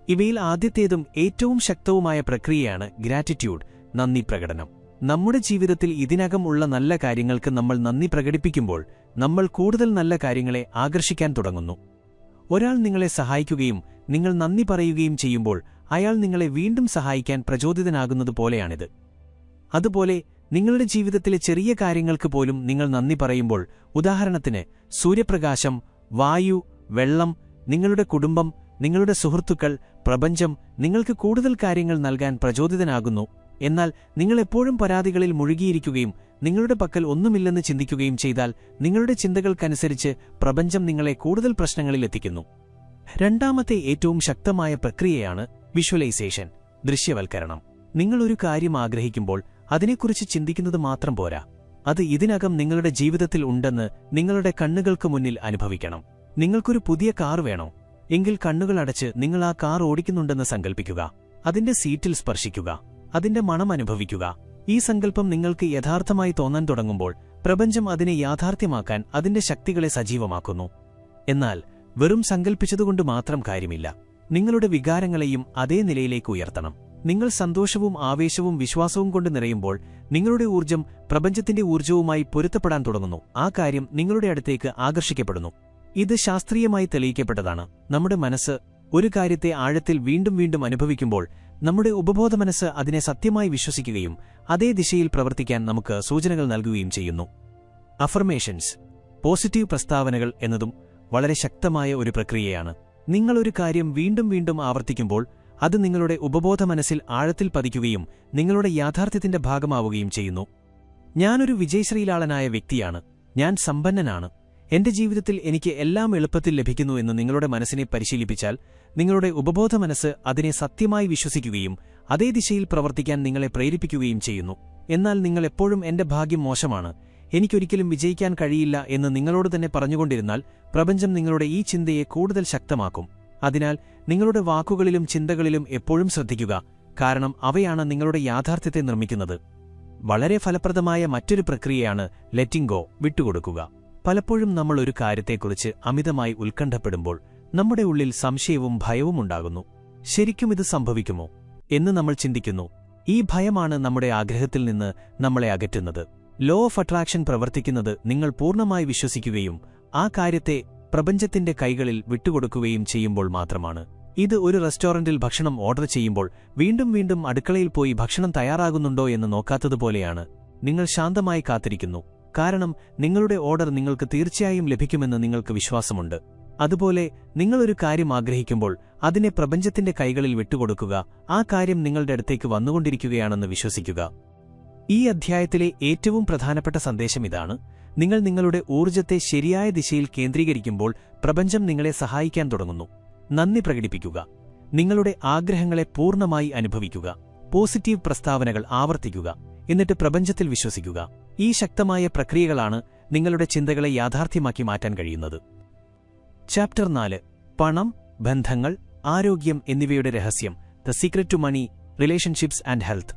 ഇവയിൽ ആദ്യത്തേതും ഏറ്റവും ശക്തവുമായ പ്രക്രിയയാണ് ഗ്രാറ്റിറ്റ്യൂഡ്, നന്ദി പ്രകടനം. നമ്മുടെ ജീവിതത്തിൽ ഇതിനകം ഉള്ള നല്ല കാര്യങ്ങൾക്ക് നമ്മൾ നന്ദി പ്രകടിപ്പിക്കുമ്പോൾ നമ്മൾ കൂടുതൽ നല്ല കാര്യങ്ങളെ ആകർഷിക്കാൻ തുടങ്ങുന്നു. ഒരാൾ നിങ്ങളെ സഹായിക്കുകയും നിങ്ങൾ നന്ദി പറയുകയും ചെയ്യുമ്പോൾ അയാൾ നിങ്ങളെ വീണ്ടും സഹായിക്കാൻ പ്രചോദിതനാകുന്നതുപോലെയാണിത്. അതുപോലെ നിങ്ങളുടെ ജീവിതത്തിലെ ചെറിയ കാര്യങ്ങൾക്ക് പോലും നിങ്ങൾ നന്ദി പറയുമ്പോൾ, ഉദാഹരണത്തിന് സൂര്യപ്രകാശം, വായു, വെള്ളം, നിങ്ങളുടെ കുടുംബം, നിങ്ങളുടെ സുഹൃത്തുക്കൾ, പ്രപഞ്ചം നിങ്ങൾക്ക് കൂടുതൽ കാര്യങ്ങൾ നൽകാൻ പ്രചോദിതനാകുന്നു. എന്നാൽ നിങ്ങൾ എപ്പോഴും പരാതികളിൽ മുഴുകിയിരിക്കുകയും നിങ്ങളുടെ പക്കൽ ഒന്നുമില്ലെന്ന് ചിന്തിക്കുകയും ചെയ്താൽ നിങ്ങളുടെ ചിന്തകൾക്കനുസരിച്ച് പ്രപഞ്ചം നിങ്ങളെ കൂടുതൽ പ്രശ്നങ്ങളിലെത്തിക്കുന്നു. രണ്ടാമത്തെ ഏറ്റവും ശക്തമായ പ്രക്രിയയാണ് വിഷ്വലൈസേഷൻ, ദൃശ്യവൽക്കരണം. നിങ്ങളൊരു കാര്യം ആഗ്രഹിക്കുമ്പോൾ അതിനെക്കുറിച്ച് ചിന്തിക്കുന്നത് മാത്രം പോരാ, അത് ഇതിനകം നിങ്ങളുടെ ജീവിതത്തിൽ ഉണ്ടെന്ന് നിങ്ങളുടെ കണ്ണുകൾക്ക് മുന്നിൽ അനുഭവിക്കണം. നിങ്ങൾക്കൊരു പുതിയ കാർ വേണോ? എങ്കിൽ കണ്ണുകൾ അടച്ച് നിങ്ങൾ ആ കാർ ഓടിക്കുന്നുണ്ടെന്ന് സങ്കൽപ്പിക്കുക. അതിന്റെ സീറ്റിൽ സ്പർശിക്കുക, അതിന്റെ മണം അനുഭവിക്കുക. ഈ സങ്കല്പം നിങ്ങൾക്ക് യഥാർത്ഥമായി തോന്നാൻ തുടങ്ങുമ്പോൾ പ്രപഞ്ചം അതിനെ യാഥാർത്ഥ്യമാക്കാൻ അതിന്റെ ശക്തികളെ സജീവമാക്കുന്നു. എന്നാൽ വെറും സങ്കൽപ്പിച്ചതുകൊണ്ട് മാത്രം കാര്യമില്ല. നിങ്ങളുടെ വികാരങ്ങളെയും അതേ നിലയിലേക്ക് ഉയർത്തണം. നിങ്ങൾ സന്തോഷവും ആവേശവും വിശ്വാസവും കൊണ്ട് നിറയുമ്പോൾ നിങ്ങളുടെ ഊർജ്ജം പ്രപഞ്ചത്തിന്റെ ഊർജ്ജവുമായി പൊരുത്തപ്പെടാൻ തുടങ്ങുന്നു. ആ കാര്യം നിങ്ങളുടെ അടുത്തേക്ക് ആകർഷിക്കപ്പെടുന്നു. ഇത് ശാസ്ത്രീയമായി തെളിയിക്കപ്പെട്ടതാണ്. നമ്മുടെ മനസ്സ് ഒരു കാര്യത്തെ ആഴത്തിൽ വീണ്ടും വീണ്ടും അനുഭവിക്കുമ്പോൾ നമ്മുടെ ഉപബോധമനസ്സ് അതിനെ സത്യമായി വിശ്വസിക്കുകയും അതേ ദിശയിൽ പ്രവർത്തിക്കാൻ നമുക്ക് സൂചനകൾ നൽകുകയും ചെയ്യുന്നു. അഫർമേഷൻസ്, പോസിറ്റീവ് പ്രസ്താവനകൾ എന്നതും വളരെ ശക്തമായ ഒരു പ്രക്രിയയാണ്. നിങ്ങളൊരു കാര്യം വീണ്ടും വീണ്ടും ആവർത്തിക്കുമ്പോൾ അത് നിങ്ങളുടെ ഉപബോധമനസ്സിൽ ആഴത്തിൽ പതിക്കുകയും നിങ്ങളുടെ യാഥാർത്ഥ്യത്തിന്റെ ഭാഗമാവുകയും ചെയ്യുന്നു. ഞാനൊരു വിജയശ്രീലാളനായ വ്യക്തിയാണ്, ഞാൻ സമ്പന്നനാണ്, എന്റെ ജീവിതത്തിൽ എനിക്ക് എല്ലാം എളുപ്പത്തിൽ ലഭിക്കുന്നു എന്ന് നിങ്ങളുടെ മനസ്സിനെ പരിശീലിപ്പിച്ചാൽ നിങ്ങളുടെ ഉപബോധമനസ്സ് അതിനെ സത്യമായി വിശ്വസിക്കുകയും അതേ ദിശയിൽ പ്രവർത്തിക്കാൻ നിങ്ങളെ പ്രേരിപ്പിക്കുകയും ചെയ്യുന്നു. എന്നാൽ നിങ്ങൾ എപ്പോഴും എന്റെ ഭാഗ്യം മോശമാണ്, എനിക്കൊരിക്കലും വിജയിക്കാൻ കഴിയില്ല എന്ന് നിങ്ങളോട് തന്നെ പറഞ്ഞുകൊണ്ടിരുന്നാൽ പ്രപഞ്ചം നിങ്ങളുടെ ഈ ചിന്തയെ കൂടുതൽ ശക്തമാക്കും. അതിനാൽ നിങ്ങളുടെ വാക്കുകളിലും ചിന്തകളിലും എപ്പോഴും ശ്രദ്ധിക്കുക, കാരണം അവയാണ് നിങ്ങളുടെ യാഥാർത്ഥ്യത്തെ നിർമ്മിക്കുന്നത്. വളരെ ഫലപ്രദമായ മറ്റൊരു പ്രക്രിയയാണ് ലെറ്റിംഗ് ഗോ, വിട്ടുകൊടുക്കുക. പലപ്പോഴും നമ്മൾ ഒരു കാര്യത്തെക്കുറിച്ച് അമിതമായി ഉത്കണ്ഠപ്പെടുമ്പോൾ നമ്മുടെ ഉള്ളിൽ സംശയവും ഭയവും ഉണ്ടാകുന്നു. ശരിക്കും ഇത് സംഭവിക്കുമോ എന്ന് നമ്മൾ ചിന്തിക്കുന്നു. ഈ ഭയമാണ് നമ്മുടെ ആഗ്രഹത്തിൽ നിന്ന് നമ്മളെ അകറ്റുന്നത്. ലോ ഓഫ് അട്രാക്ഷൻ പ്രവർത്തിക്കുന്നത് നിങ്ങൾ പൂർണ്ണമായി വിശ്വസിക്കുകയും ആ കാര്യത്തെ പ്രപഞ്ചത്തിന്റെ കൈകളിൽ വിട്ടുകൊടുക്കുകയും ചെയ്യുമ്പോൾ മാത്രമാണ്. ഇത് ഒരു റെസ്റ്റോറന്റിൽ ഭക്ഷണം ഓർഡർ ചെയ്യുമ്പോൾ വീണ്ടും വീണ്ടും അടുക്കളയിൽ പോയി ഭക്ഷണം തയ്യാറാകുന്നുണ്ടോ എന്ന് നോക്കാത്തതുപോലെയാണ്. നിങ്ങൾ ശാന്തമായി കാത്തിരിക്കുന്നു, കാരണം നിങ്ങളുടെ ഓർഡർ നിങ്ങൾക്ക് തീർച്ചയായും ലഭിക്കുമെന്ന് നിങ്ങൾക്ക് വിശ്വാസമുണ്ട്. അതുപോലെ നിങ്ങളൊരു കാര്യം ആഗ്രഹിക്കുമ്പോൾ അതിനെ പ്രപഞ്ചത്തിന്റെ കൈകളിൽ വിട്ടുകൊടുക്കുക, ആ കാര്യം നിങ്ങളുടെ അടുത്തേക്ക് വന്നുകൊണ്ടിരിക്കുകയാണെന്ന് വിശ്വസിക്കുക. ഈ അധ്യായത്തിലെ ഏറ്റവും പ്രധാനപ്പെട്ട സന്ദേശം ഇതാണ്: നിങ്ങൾ നിങ്ങളുടെ ഊർജ്ജത്തെ ശരിയായ ദിശയിൽ കേന്ദ്രീകരിക്കുമ്പോൾ പ്രപഞ്ചം നിങ്ങളെ സഹായിക്കാൻ തുടങ്ങുന്നു. നന്ദി പ്രകടിപ്പിക്കുക, നിങ്ങളുടെ ആഗ്രഹങ്ങളെ പൂർണ്ണമായി അനുഭവിക്കുക, പോസിറ്റീവ് പ്രസ്താവനകൾ ആവർത്തിക്കുക, എന്നിട്ട് പ്രപഞ്ചത്തിൽ വിശ്വസിക്കുക. ഈ ശക്തമായ പ്രക്രിയകളാണ് നിങ്ങളുടെ ചിന്തകളെ യാഥാർത്ഥ്യമാക്കി മാറ്റാൻ കഴിയുന്നത്. ചാപ്റ്റർ 4: പണം, ബന്ധങ്ങൾ, ആരോഗ്യം എന്നിവയുടെ രഹസ്യം. The secret to money, relationships and health.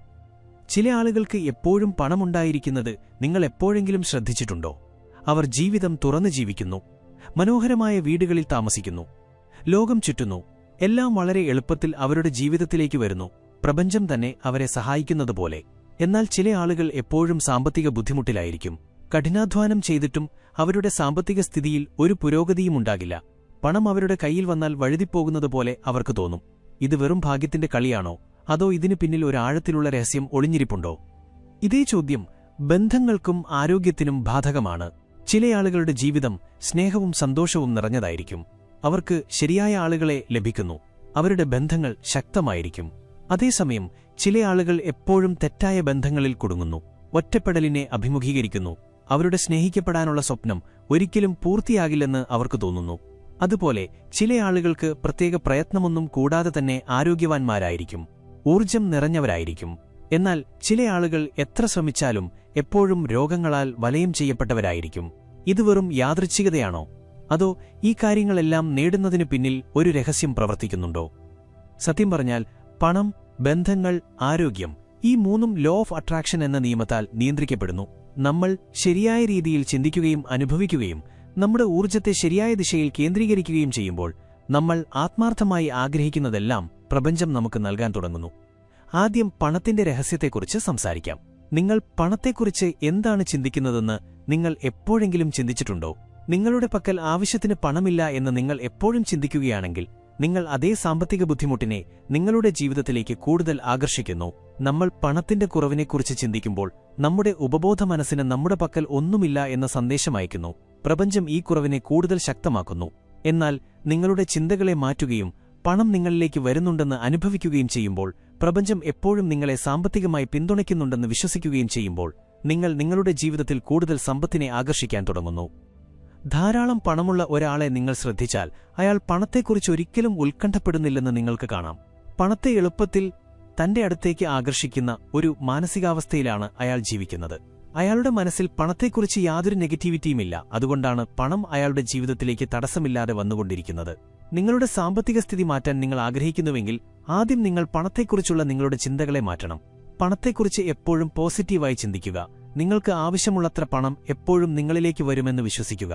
ചില ആളുകൾക്ക് എപ്പോഴും പണമുണ്ടായിരിക്കുന്നത് നിങ്ങൾ എപ്പോഴെങ്കിലും ശ്രദ്ധിച്ചിട്ടുണ്ടോ? അവർ ജീവിതം തുറന്നു ജീവിക്കുന്നു, മനോഹരമായ വീടുകളിൽ താമസിക്കുന്നു, ലോകം ചുറ്റുന്നു. എല്ലാം വളരെ എളുപ്പത്തിൽ അവരുടെ ജീവിതത്തിലേക്ക് വരുന്നു, പ്രപഞ്ചം തന്നെ അവരെ സഹായിക്കുന്നതുപോലെ. എന്നാൽ ചില ആളുകൾ എപ്പോഴും സാമ്പത്തിക ബുദ്ധിമുട്ടിലായിരിക്കും. കഠിനാധ്വാനം ചെയ്തിട്ടും അവരുടെ സാമ്പത്തിക സ്ഥിതിയിൽ ഒരു പുരോഗതിയുമുണ്ടാകില്ല. പണം അവരുടെ കയ്യിൽ വന്നാൽ വഴുതിപ്പോകുന്നതുപോലെ അവർക്ക് തോന്നും. ഇത് വെറും ഭാഗ്യത്തിന്റെ കളിയാണോ, അതോ ഇതിനു പിന്നിൽ ഒരു ആഴത്തിലുള്ള രഹസ്യം ഒളിഞ്ഞിരിപ്പുണ്ടോ? ഇതേ ചോദ്യം ബന്ധങ്ങൾക്കും ആരോഗ്യത്തിനും ബാധകമാണ്. ചില ആളുകളുടെ ജീവിതം സ്നേഹവും സന്തോഷവും നിറഞ്ഞതായിരിക്കും. അവർക്ക് ശരിയായ ആളുകളെ ലഭിക്കുന്നു, അവരുടെ ബന്ധങ്ങൾ ശക്തമായിരിക്കും. അതേസമയം ചില ആളുകൾ എപ്പോഴും തെറ്റായ ബന്ധങ്ങളിൽ കുടുങ്ങുന്നു, ഒറ്റപ്പെടലിനെ അഭിമുഖീകരിക്കുന്നു. അവരുടെ സ്നേഹിക്കപ്പെടാനുള്ള സ്വപ്നം ഒരിക്കലും പൂർത്തിയാകില്ലെന്ന് അവർക്ക് തോന്നുന്നു. അതുപോലെ ചില ആളുകൾക്ക് പ്രത്യേക പ്രയത്നമൊന്നും കൂടാതെ തന്നെ ആരോഗ്യവാന്മാരായിരിക്കും, ഊർജ്ജം നിറഞ്ഞവരായിരിക്കും. എന്നാൽ ചില ആളുകൾ എത്ര ശ്രമിച്ചാലും എപ്പോഴും രോഗങ്ങളാൽ വലയം ചെയ്യപ്പെട്ടവരായിരിക്കും. ഇത് വെറും യാദൃച്ഛികതയാണോ, അതോ ഈ കാര്യങ്ങളെല്ലാം നേടുന്നതിനു പിന്നിൽ ഒരു രഹസ്യം പ്രവർത്തിക്കുന്നുണ്ടോ? സത്യം പറഞ്ഞാൽ പണം, ബന്ധങ്ങൾ, ആരോഗ്യം, ഈ മൂന്നും ലോ ഓഫ് അട്രാക്ഷൻ എന്ന നിയമത്താൽ നിയന്ത്രിക്കപ്പെടുന്നു. നമ്മൾ ശരിയായ രീതിയിൽ ചിന്തിക്കുകയും അനുഭവിക്കുകയും നമ്മുടെ ഊർജ്ജത്തെ ശരിയായ ദിശയിൽ കേന്ദ്രീകരിക്കുകയും ചെയ്യുമ്പോൾ നമ്മൾ ആത്മാർത്ഥമായി ആഗ്രഹിക്കുന്നതെല്ലാം പ്രപഞ്ചം നമുക്ക് നൽകാൻ തുടങ്ങുന്നു. ആദ്യം പണത്തിന്റെ രഹസ്യത്തെക്കുറിച്ച് സംസാരിക്കാം. നിങ്ങൾ പണത്തെക്കുറിച്ച് എന്താണ് ചിന്തിക്കുന്നതെന്ന് നിങ്ങൾ എപ്പോഴെങ്കിലും ചിന്തിച്ചിട്ടുണ്ടോ? നിങ്ങളുടെ പക്കൽ ആവശ്യത്തിന് പണമില്ല എന്ന് നിങ്ങൾ എപ്പോഴും ചിന്തിക്കുകയാണെങ്കിൽ നിങ്ങൾ അതേ സാമ്പത്തിക ബുദ്ധിമുട്ടിനെ നിങ്ങളുടെ ജീവിതത്തിലേക്ക് കൂടുതൽ ആകർഷിക്കുന്നു. നമ്മൾ പണത്തിന്റെ കുറവിനെക്കുറിച്ച് ചിന്തിക്കുമ്പോൾ നമ്മുടെ ഉപബോധ മനസ്സിന് നമ്മുടെ പക്കൽ ഒന്നുമില്ല എന്ന സന്ദേശം അയക്കുന്നു. പ്രപഞ്ചം ഈ കുറവിനെ കൂടുതൽ ശക്തമാക്കുന്നു. എന്നാൽ നിങ്ങളുടെ ചിന്തകളെ മാറ്റുകയും പണം നിങ്ങളിലേക്ക് വരുന്നുണ്ടെന്ന് അനുഭവിക്കുകയും ചെയ്യുമ്പോൾ, പ്രപഞ്ചം എപ്പോഴും നിങ്ങളെ സാമ്പത്തികമായി പിന്തുണയ്ക്കുന്നുണ്ടെന്ന് വിശ്വസിക്കുകയും ചെയ്യുമ്പോൾ, നിങ്ങൾ നിങ്ങളുടെ ജീവിതത്തിൽ കൂടുതൽ സമ്പത്തിനെ ആകർഷിക്കാൻ തുടങ്ങുന്നു. ധാരാളം പണമുള്ള ഒരാളെ നിങ്ങൾ ശ്രദ്ധിച്ചാൽ അയാൾ പണത്തെക്കുറിച്ച് ഒരിക്കലും ഉത്കണ്ഠപ്പെടുന്നില്ലെന്ന് നിങ്ങൾക്ക് കാണാം. പണത്തെ എളുപ്പത്തിൽ തന്റെ അടുത്തേക്ക് ആകർഷിക്കുന്ന ഒരു മാനസികാവസ്ഥയിലാണ് അയാൾ ജീവിക്കുന്നത്. അയാളുടെ മനസ്സിൽ പണത്തെക്കുറിച്ച് യാതൊരു നെഗറ്റിവിറ്റിയുമില്ല. അതുകൊണ്ടാണ് പണം അയാളുടെ ജീവിതത്തിലേക്ക് തടസ്സമില്ലാതെ വന്നുകൊണ്ടിരിക്കുന്നത്. നിങ്ങളുടെ സാമ്പത്തിക സ്ഥിതി മാറ്റാൻ നിങ്ങൾ ആഗ്രഹിക്കുന്നുവെങ്കിൽ ആദ്യം നിങ്ങൾ പണത്തെക്കുറിച്ചുള്ള നിങ്ങളുടെ ചിന്തകളെ മാറ്റണം. പണത്തെക്കുറിച്ച് എപ്പോഴും പോസിറ്റീവായി ചിന്തിക്കുക. നിങ്ങൾക്ക് ആവശ്യമുള്ളത്ര പണം എപ്പോഴും നിങ്ങളിലേക്ക് വരുമെന്ന് വിശ്വസിക്കുക.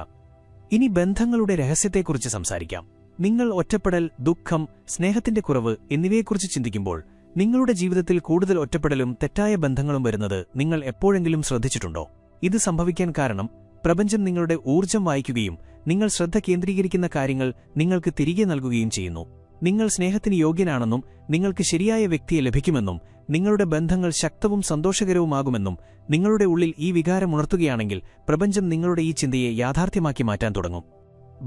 ഇനി ബന്ധങ്ങളുടെ രഹസ്യത്തെക്കുറിച്ച് സംസാരിക്കാം. നിങ്ങൾ ഒറ്റപ്പെടൽ, ദുഃഖം, സ്നേഹത്തിന്റെ കുറവ് എന്നിവയെക്കുറിച്ച് ചിന്തിക്കുമ്പോൾ നിങ്ങളുടെ ജീവിതത്തിൽ കൂടുതൽ ഒറ്റപ്പെടലും തെറ്റായ ബന്ധങ്ങളും വരുന്നത് നിങ്ങൾ എപ്പോഴെങ്കിലും ശ്രദ്ധിച്ചിട്ടുണ്ടോ? ഇത് സംഭവിക്കാൻ കാരണം പ്രപഞ്ചം നിങ്ങളുടെ ഊർജ്ജം വായിക്കുകയും നിങ്ങൾ ശ്രദ്ധ കേന്ദ്രീകരിക്കുന്ന കാര്യങ്ങൾ നിങ്ങൾക്ക് തിരികെ നൽകുകയും ചെയ്യുന്നു. നിങ്ങൾ സ്നേഹത്തിന് യോഗ്യനാണെന്നും നിങ്ങൾക്ക് ശരിയായ വ്യക്തിയെ ലഭിക്കുമെന്നും നിങ്ങളുടെ ബന്ധങ്ങൾ ശക്തവും സന്തോഷകരവുമാകുമെന്നും നിങ്ങളുടെ ഉള്ളിൽ ഈ വികാരം ഉണർത്തുകയാണെങ്കിൽ പ്രപഞ്ചം നിങ്ങളുടെ ഈ ചിന്തയെ യാഥാർത്ഥ്യമാക്കി മാറ്റാൻ തുടങ്ങും.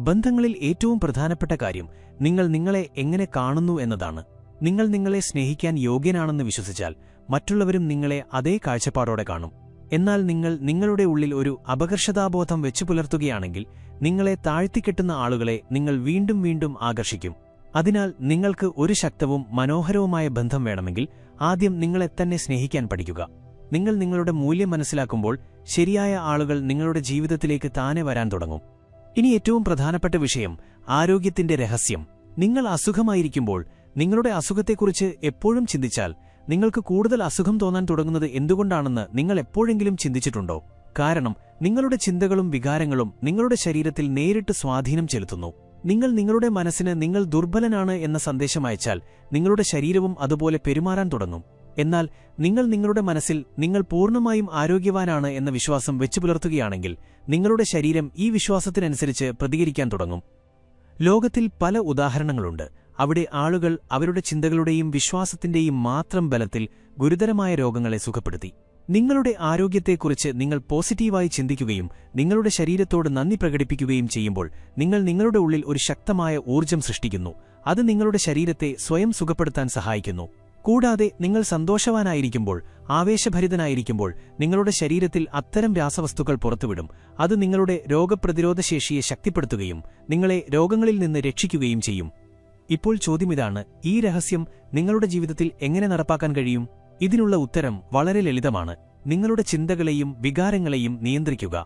ബന്ധങ്ങളിൽ ഏറ്റവും പ്രധാനപ്പെട്ട കാര്യം നിങ്ങൾ നിങ്ങളെ എങ്ങനെ കാണുന്നു എന്നതാണ്. നിങ്ങൾ നിങ്ങളെ സ്നേഹിക്കാൻ യോഗ്യനാണെന്ന് വിശ്വസിച്ചാൽ മറ്റുള്ളവരും നിങ്ങളെ അതേ കാഴ്ചപ്പാടോടെ കാണും. എന്നാൽ നിങ്ങൾ നിങ്ങളുടെ ഉള്ളിൽ ഒരു അപകർഷതാബോധം വെച്ചു പുലർത്തുകയാണെങ്കിൽ നിങ്ങളെ താഴ്ത്തിക്കെട്ടുന്ന ആളുകളെ നിങ്ങൾ വീണ്ടും വീണ്ടും ആകർഷിക്കും. അതിനാൽ നിങ്ങൾക്ക് ഒരു ശക്തവും മനോഹരവുമായ ബന്ധം വേണമെങ്കിൽ ആദ്യം നിങ്ങളെ തന്നെ സ്നേഹിക്കാൻ പഠിക്കുക. നിങ്ങൾ നിങ്ങളുടെ മൂല്യം മനസ്സിലാക്കുമ്പോൾ ശരിയായ ആളുകൾ നിങ്ങളുടെ ജീവിതത്തിലേക്ക് താനെ വരാൻ തുടങ്ങും. ഇനി ഏറ്റവും പ്രധാനപ്പെട്ട വിഷയം ആരോഗ്യത്തിന്റെ രഹസ്യം. നിങ്ങൾ അസുഖമായിരിക്കുമ്പോൾ നിങ്ങളുടെ അസുഖത്തെക്കുറിച്ച് എപ്പോഴും ചിന്തിച്ചാൽ നിങ്ങൾക്ക് കൂടുതൽ അസുഖം തോന്നാൻ തുടങ്ങുന്നത് എന്തുകൊണ്ടാണെന്ന് നിങ്ങൾ എപ്പോഴെങ്കിലും ചിന്തിച്ചിട്ടുണ്ടോ? കാരണം നിങ്ങളുടെ ചിന്തകളും വികാരങ്ങളും നിങ്ങളുടെ ശരീരത്തിൽ നേരിട്ട് സ്വാധീനം ചെലുത്തുന്നു. നിങ്ങൾ നിങ്ങളുടെ മനസ്സിന് നിങ്ങൾ ദുർബലനാണ് എന്ന സന്ദേശം അയച്ചാൽ നിങ്ങളുടെ ശരീരവും അതുപോലെ പെരുമാറാൻ തുടങ്ങും. എന്നാൽ നിങ്ങൾ നിങ്ങളുടെ മനസ്സിൽ നിങ്ങൾ പൂർണ്ണമായും ആരോഗ്യവാനാണ് എന്ന വിശ്വാസം വെച്ചുപുലർത്തുകയാണെങ്കിൽ നിങ്ങളുടെ ശരീരം ഈ വിശ്വാസത്തിനനുസരിച്ച് പ്രതികരിക്കാൻ തുടങ്ങും. ലോകത്തിൽ പല ഉദാഹരണങ്ങളുണ്ട്. അവിടെ ആളുകൾ അവരുടെ ചിന്തകളുടെയും വിശ്വാസത്തിന്റെയും മാത്രം ബലത്തിൽ ഗുരുതരമായ രോഗങ്ങളെ സുഖപ്പെടുത്തി. നിങ്ങളുടെ ആരോഗ്യത്തെക്കുറിച്ച് നിങ്ങൾ പോസിറ്റീവായി ചിന്തിക്കുകയും നിങ്ങളുടെ ശരീരത്തോട് നന്ദി പ്രകടിപ്പിക്കുകയും ചെയ്യുമ്പോൾ നിങ്ങൾ നിങ്ങളുടെ ഉള്ളിൽ ഒരു ശക്തമായ ഊർജ്ജം സൃഷ്ടിക്കുന്നു. അത് നിങ്ങളുടെ ശരീരത്തെ സ്വയം സുഖപ്പെടുത്താൻ സഹായിക്കുന്നു. കൂടാതെ നിങ്ങൾ സന്തോഷവാനായിരിക്കുമ്പോൾ, ആവേശഭരിതനായിരിക്കുമ്പോൾ നിങ്ങളുടെ ശരീരത്തിൽ അത്തരം രാസവസ്തുക്കൾ പുറത്തുവിടും. അത് നിങ്ങളുടെ രോഗപ്രതിരോധശേഷിയെ ശക്തിപ്പെടുത്തുകയും നിങ്ങളെ രോഗങ്ങളിൽ നിന്ന് രക്ഷിക്കുകയും ചെയ്യും. ഇപ്പോൾ ചോദ്യമിതാണ്, ഈ രഹസ്യം നിങ്ങളുടെ ജീവിതത്തിൽ എങ്ങനെ നടപ്പാക്കാൻ കഴിയും? ഇതിനുള്ള ഉത്തരം വളരെ ലളിതമാണ്. നിങ്ങളുടെ ചിന്തകളെയും വികാരങ്ങളെയും നിയന്ത്രിക്കുക.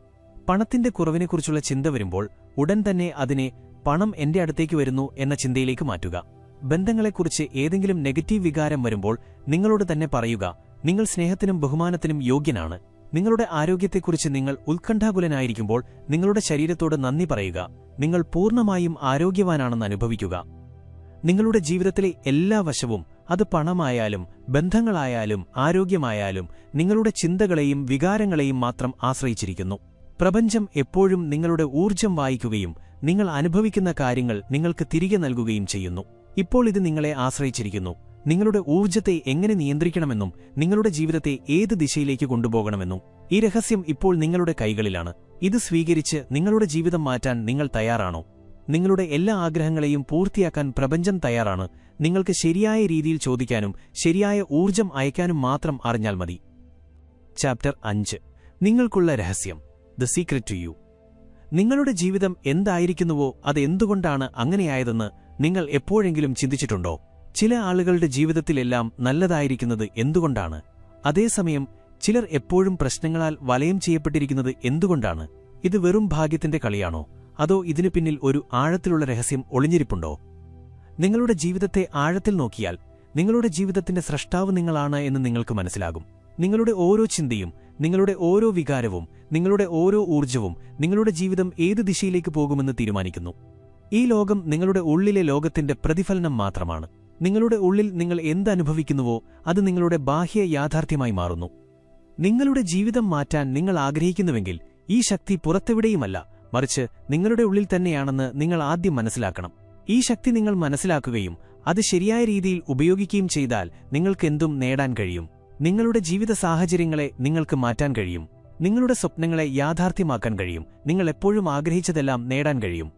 പണത്തിന്റെ കുറവിനെക്കുറിച്ചുള്ള ചിന്ത വരുമ്പോൾ ഉടൻ തന്നെ അതിനെ പണം എന്റെ അടുത്തേക്ക് വരുന്നു എന്ന ചിന്തയിലേക്ക് മാറ്റുക. ബന്ധങ്ങളെക്കുറിച്ച് ഏതെങ്കിലും നെഗറ്റീവ് വികാരം വരുമ്പോൾ നിങ്ങളോട് തന്നെ പറയുക, നിങ്ങൾ സ്നേഹത്തിനും ബഹുമാനത്തിനും യോഗ്യനാണ്. നിങ്ങളുടെ ആരോഗ്യത്തെക്കുറിച്ച് നിങ്ങൾ ഉത്കണ്ഠാകുലനായിരിക്കുമ്പോൾ നിങ്ങളുടെ ശരീരത്തോട് നന്ദി പറയുക, നിങ്ങൾ പൂർണ്ണമായും ആരോഗ്യവാനാണെന്ന് അനുഭവിക്കുക. നിങ്ങളുടെ ജീവിതത്തിലെ എല്ലാ വശവും, അത് പണമായാലും ബന്ധങ്ങളായാലും ആരോഗ്യമായാലും, നിങ്ങളുടെ ചിന്തകളെയും വികാരങ്ങളെയും മാത്രം ആശ്രയിച്ചിരിക്കുന്നു. പ്രപഞ്ചം എപ്പോഴും നിങ്ങളുടെ ഊർജ്ജം വായിക്കുകയും നിങ്ങൾ അനുഭവിക്കുന്ന കാര്യങ്ങൾ നിങ്ങൾക്ക് തിരികെ നൽകുകയും ചെയ്യുന്നു. ഇപ്പോൾ ഇത് നിങ്ങളെ ആശ്രയിച്ചിരിക്കുന്നു. നിങ്ങളുടെ ഊർജ്ജത്തെ എങ്ങനെ നിയന്ത്രിക്കണമെന്നും നിങ്ങളുടെ ജീവിതത്തെ ഏത് ദിശയിലേക്ക് കൊണ്ടുപോകണമെന്നും ഈ രഹസ്യം ഇപ്പോൾ നിങ്ങളുടെ കൈകളിലാണ്. ഇത് സ്വീകരിച്ച് നിങ്ങളുടെ ജീവിതം മാറ്റാൻ നിങ്ങൾ തയ്യാറാണോ? നിങ്ങളുടെ എല്ലാ ആഗ്രഹങ്ങളെയും പൂർത്തിയാക്കാൻ പ്രപഞ്ചം തയ്യാറാണ്. നിങ്ങൾക്ക് ശരിയായ രീതിയിൽ ചോദിക്കാനും ശരിയായ ഊർജ്ജം അയക്കാനും മാത്രം അറിഞ്ഞാൽ മതി. ചാപ്റ്റർ 5. നിങ്ങൾക്കുള്ള രഹസ്യം, ദ സീക്രറ്റ് ടു യു. നിങ്ങളുടെ ജീവിതം എന്തായിരിക്കുന്നുവോ അത് എന്തുകൊണ്ടാണ് അങ്ങനെയായതെന്ന് നിങ്ങൾ എപ്പോഴെങ്കിലും ചിന്തിച്ചിട്ടുണ്ടോ? ചില ആളുകളുടെ ജീവിതത്തിലെല്ലാം നല്ലതായിരിക്കുന്നത് എന്തുകൊണ്ടാണ്? അതേസമയം ചിലർ എപ്പോഴും പ്രശ്നങ്ങളാൽ വലയം ചെയ്യപ്പെട്ടിരിക്കുന്നത് എന്തുകൊണ്ടാണ്? ഇത് വെറും ഭാഗ്യത്തിന്റെ കളിയാണോ? അതോ ഇതിനു പിന്നിൽ ഒരു ആഴത്തിലുള്ള രഹസ്യം ഒളിഞ്ഞിരിപ്പുണ്ടോ? നിങ്ങളുടെ ജീവിതത്തെ ആഴത്തിൽ നോക്കിയാൽ നിങ്ങളുടെ ജീവിതത്തിന്റെ സ്രഷ്ടാവ് നിങ്ങളാണ് എന്ന് നിങ്ങൾക്ക് മനസ്സിലാകും. നിങ്ങളുടെ ഓരോ ചിന്തയും, നിങ്ങളുടെ ഓരോ വികാരവും, നിങ്ങളുടെ ഓരോ ഊർജ്ജവും നിങ്ങളുടെ ജീവിതം ഏത് ദിശയിലേക്ക് പോകുമെന്ന് തീരുമാനിക്കുന്നു. ഈ ലോകം നിങ്ങളുടെ ഉള്ളിലെ ലോകത്തിന്റെ പ്രതിഫലനം മാത്രമാണ്. നിങ്ങളുടെ ഉള്ളിൽ നിങ്ങൾ എന്തനുഭവിക്കുന്നുവോ അത് നിങ്ങളുടെ ബാഹ്യ യാഥാർത്ഥ്യമായി മാറുന്നു. നിങ്ങളുടെ ജീവിതം മാറ്റാൻ നിങ്ങൾ ആഗ്രഹിക്കുന്നുവെങ്കിൽ ഈ ശക്തി പുറത്തെവിടെയുമല്ല, മറിച്ച് നിങ്ങളുടെ ഉള്ളിൽ തന്നെയാണെന്ന് നിങ്ങൾ ആദ്യം മനസ്സിലാക്കണം. ഈ ശക്തി നിങ്ങൾ മനസ്സിലാക്കുകയും അത് ശരിയായ രീതിയിൽ ഉപയോഗിക്കുകയും ചെയ്താൽ നിങ്ങൾക്കെന്തും നേടാൻ കഴിയും. നിങ്ങളുടെ ജീവിത സാഹചര്യങ്ങളെ നിങ്ങൾക്ക് മാറ്റാൻ കഴിയും. നിങ്ങളുടെ സ്വപ്നങ്ങളെ യാഥാർത്ഥ്യമാക്കാൻ കഴിയും. നിങ്ങൾ എപ്പോഴും ആഗ്രഹിച്ചതെല്ലാം നേടാൻ കഴിയും.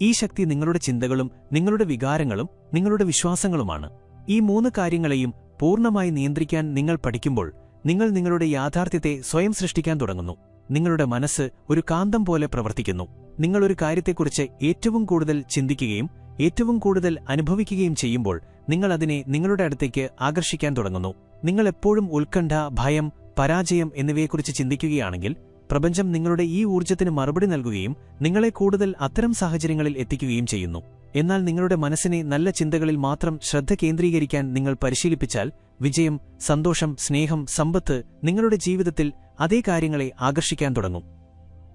ഈ ശക്തി നിങ്ങളുടെ ചിന്തകളും നിങ്ങളുടെ വികാരങ്ങളും നിങ്ങളുടെ വിശ്വാസങ്ങളുമാണ്. ഈ 3 കാര്യങ്ങളെയും പൂർണ്ണമായി നിയന്ത്രിക്കാൻ നിങ്ങൾ പഠിക്കുമ്പോൾ നിങ്ങൾ നിങ്ങളുടെ യാഥാർത്ഥ്യത്തെ സ്വയം സൃഷ്ടിക്കാൻ തുടങ്ങുന്നു. നിങ്ങളുടെ മനസ്സ് ഒരു കാന്തം പോലെ പ്രവർത്തിക്കുന്നു. നിങ്ങൾ ഒരു കാര്യത്തെക്കുറിച്ച് ഏറ്റവും കൂടുതൽ ചിന്തിക്കുകയും ഏറ്റവും കൂടുതൽ അനുഭവിക്കുകയും ചെയ്യുമ്പോൾ നിങ്ങൾ അതിനെ നിങ്ങളുടെ അടുത്തേക്ക് ആകർഷിക്കാൻ തുടങ്ങുന്നു. നിങ്ങൾ എപ്പോഴും ഉത്കണ്ഠ, ഭയം, പരാജയം എന്നിവയെക്കുറിച്ച് ചിന്തിക്കുകയാണെങ്കിൽ പ്രപഞ്ചം നിങ്ങളുടെ ഈ ഊർജ്ജത്തിന് മറുപടി നൽകുകയും നിങ്ങളെ കൂടുതൽ അത്തരം സാഹചര്യങ്ങളിൽ എത്തിക്കുകയും ചെയ്യുന്നു. എന്നാൽ നിങ്ങളുടെ മനസ്സിനെ നല്ല ചിന്തകളിൽ മാത്രം ശ്രദ്ധ കേന്ദ്രീകരിക്കാൻ നിങ്ങൾ പരിശീലിപ്പിച്ചാൽ വിജയം, സന്തോഷം, സ്നേഹം, സമ്പത്ത് നിങ്ങളുടെ ജീവിതത്തിൽ അതേ കാര്യങ്ങളെ ആകർഷിക്കാൻ തുടങ്ങും.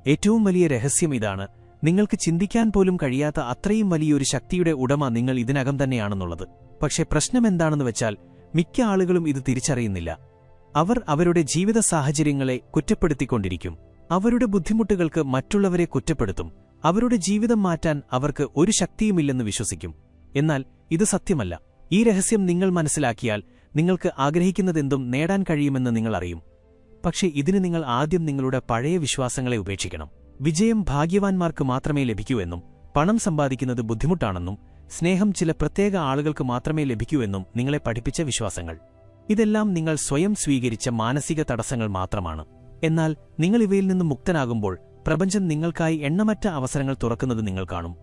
ഏറ്റവും വലിയ രഹസ്യം ഇതാണ്: നിങ്ങൾക്ക് ചിന്തിക്കാൻ പോലും കഴിയാത്ത അത്രയും വലിയൊരു ശക്തിയുടെ ഉടമ നിങ്ങൾ ഇതിനകം തന്നെയാണെന്നുള്ളത്. പക്ഷേ പ്രശ്നമെന്താണെന്ന് വെച്ചാൽ മിക്ക ആളുകളും ഇത് തിരിച്ചറിയുന്നില്ല. അവർ അവരുടെ ജീവിത സാഹചര്യങ്ങളെ കുറ്റപ്പെടുത്തിക്കൊണ്ടിരിക്കും. അവരുടെ ബുദ്ധിമുട്ടുകൾക്ക് മറ്റുള്ളവരെ കുറ്റപ്പെടുത്തും. അവരുടെ ജീവിതം മാറ്റാൻ അവർക്ക് ഒരു ശക്തിയുമില്ലെന്ന് വിശ്വസിക്കും. എന്നാൽ ഇത് സത്യമല്ല. ഈ രഹസ്യം നിങ്ങൾ മനസ്സിലാക്കിയാൽ നിങ്ങൾക്ക് ആഗ്രഹിക്കുന്നതെന്തും നേടാൻ കഴിയുമെന്ന് നിങ്ങൾ അറിയും. പക്ഷേ ഇതിന് നിങ്ങൾ ആദ്യം നിങ്ങളുടെ പഴയ വിശ്വാസങ്ങളെ ഉപേക്ഷിക്കണം. വിജയം ഭാഗ്യവാന്മാർക്ക് മാത്രമേ ലഭിക്കൂ എന്നും, പണം സമ്പാദിക്കുന്നത് ബുദ്ധിമുട്ടാണെന്നും, സ്നേഹം ചില പ്രത്യേക ആളുകൾക്ക് മാത്രമേ ലഭിക്കൂ എന്നും നിങ്ങളെ പഠിപ്പിച്ച വിശ്വാസങ്ങൾ. ഇതെല്ലാം നിങ്ങൾ സ്വയം സ്വീകരിച്ച മാനസിക തടസ്സങ്ങൾ മാത്രമാണ്. എന്നാൽ നിങ്ങൾ ഇവയിൽ നിന്ന് മുക്തനാകുമ്പോൾ പ്രപഞ്ചം നിങ്ങൾക്കായി എണ്ണമറ്റ അവസരങ്ങൾ തുറക്കുന്നത് നിങ്ങൾ കാണും.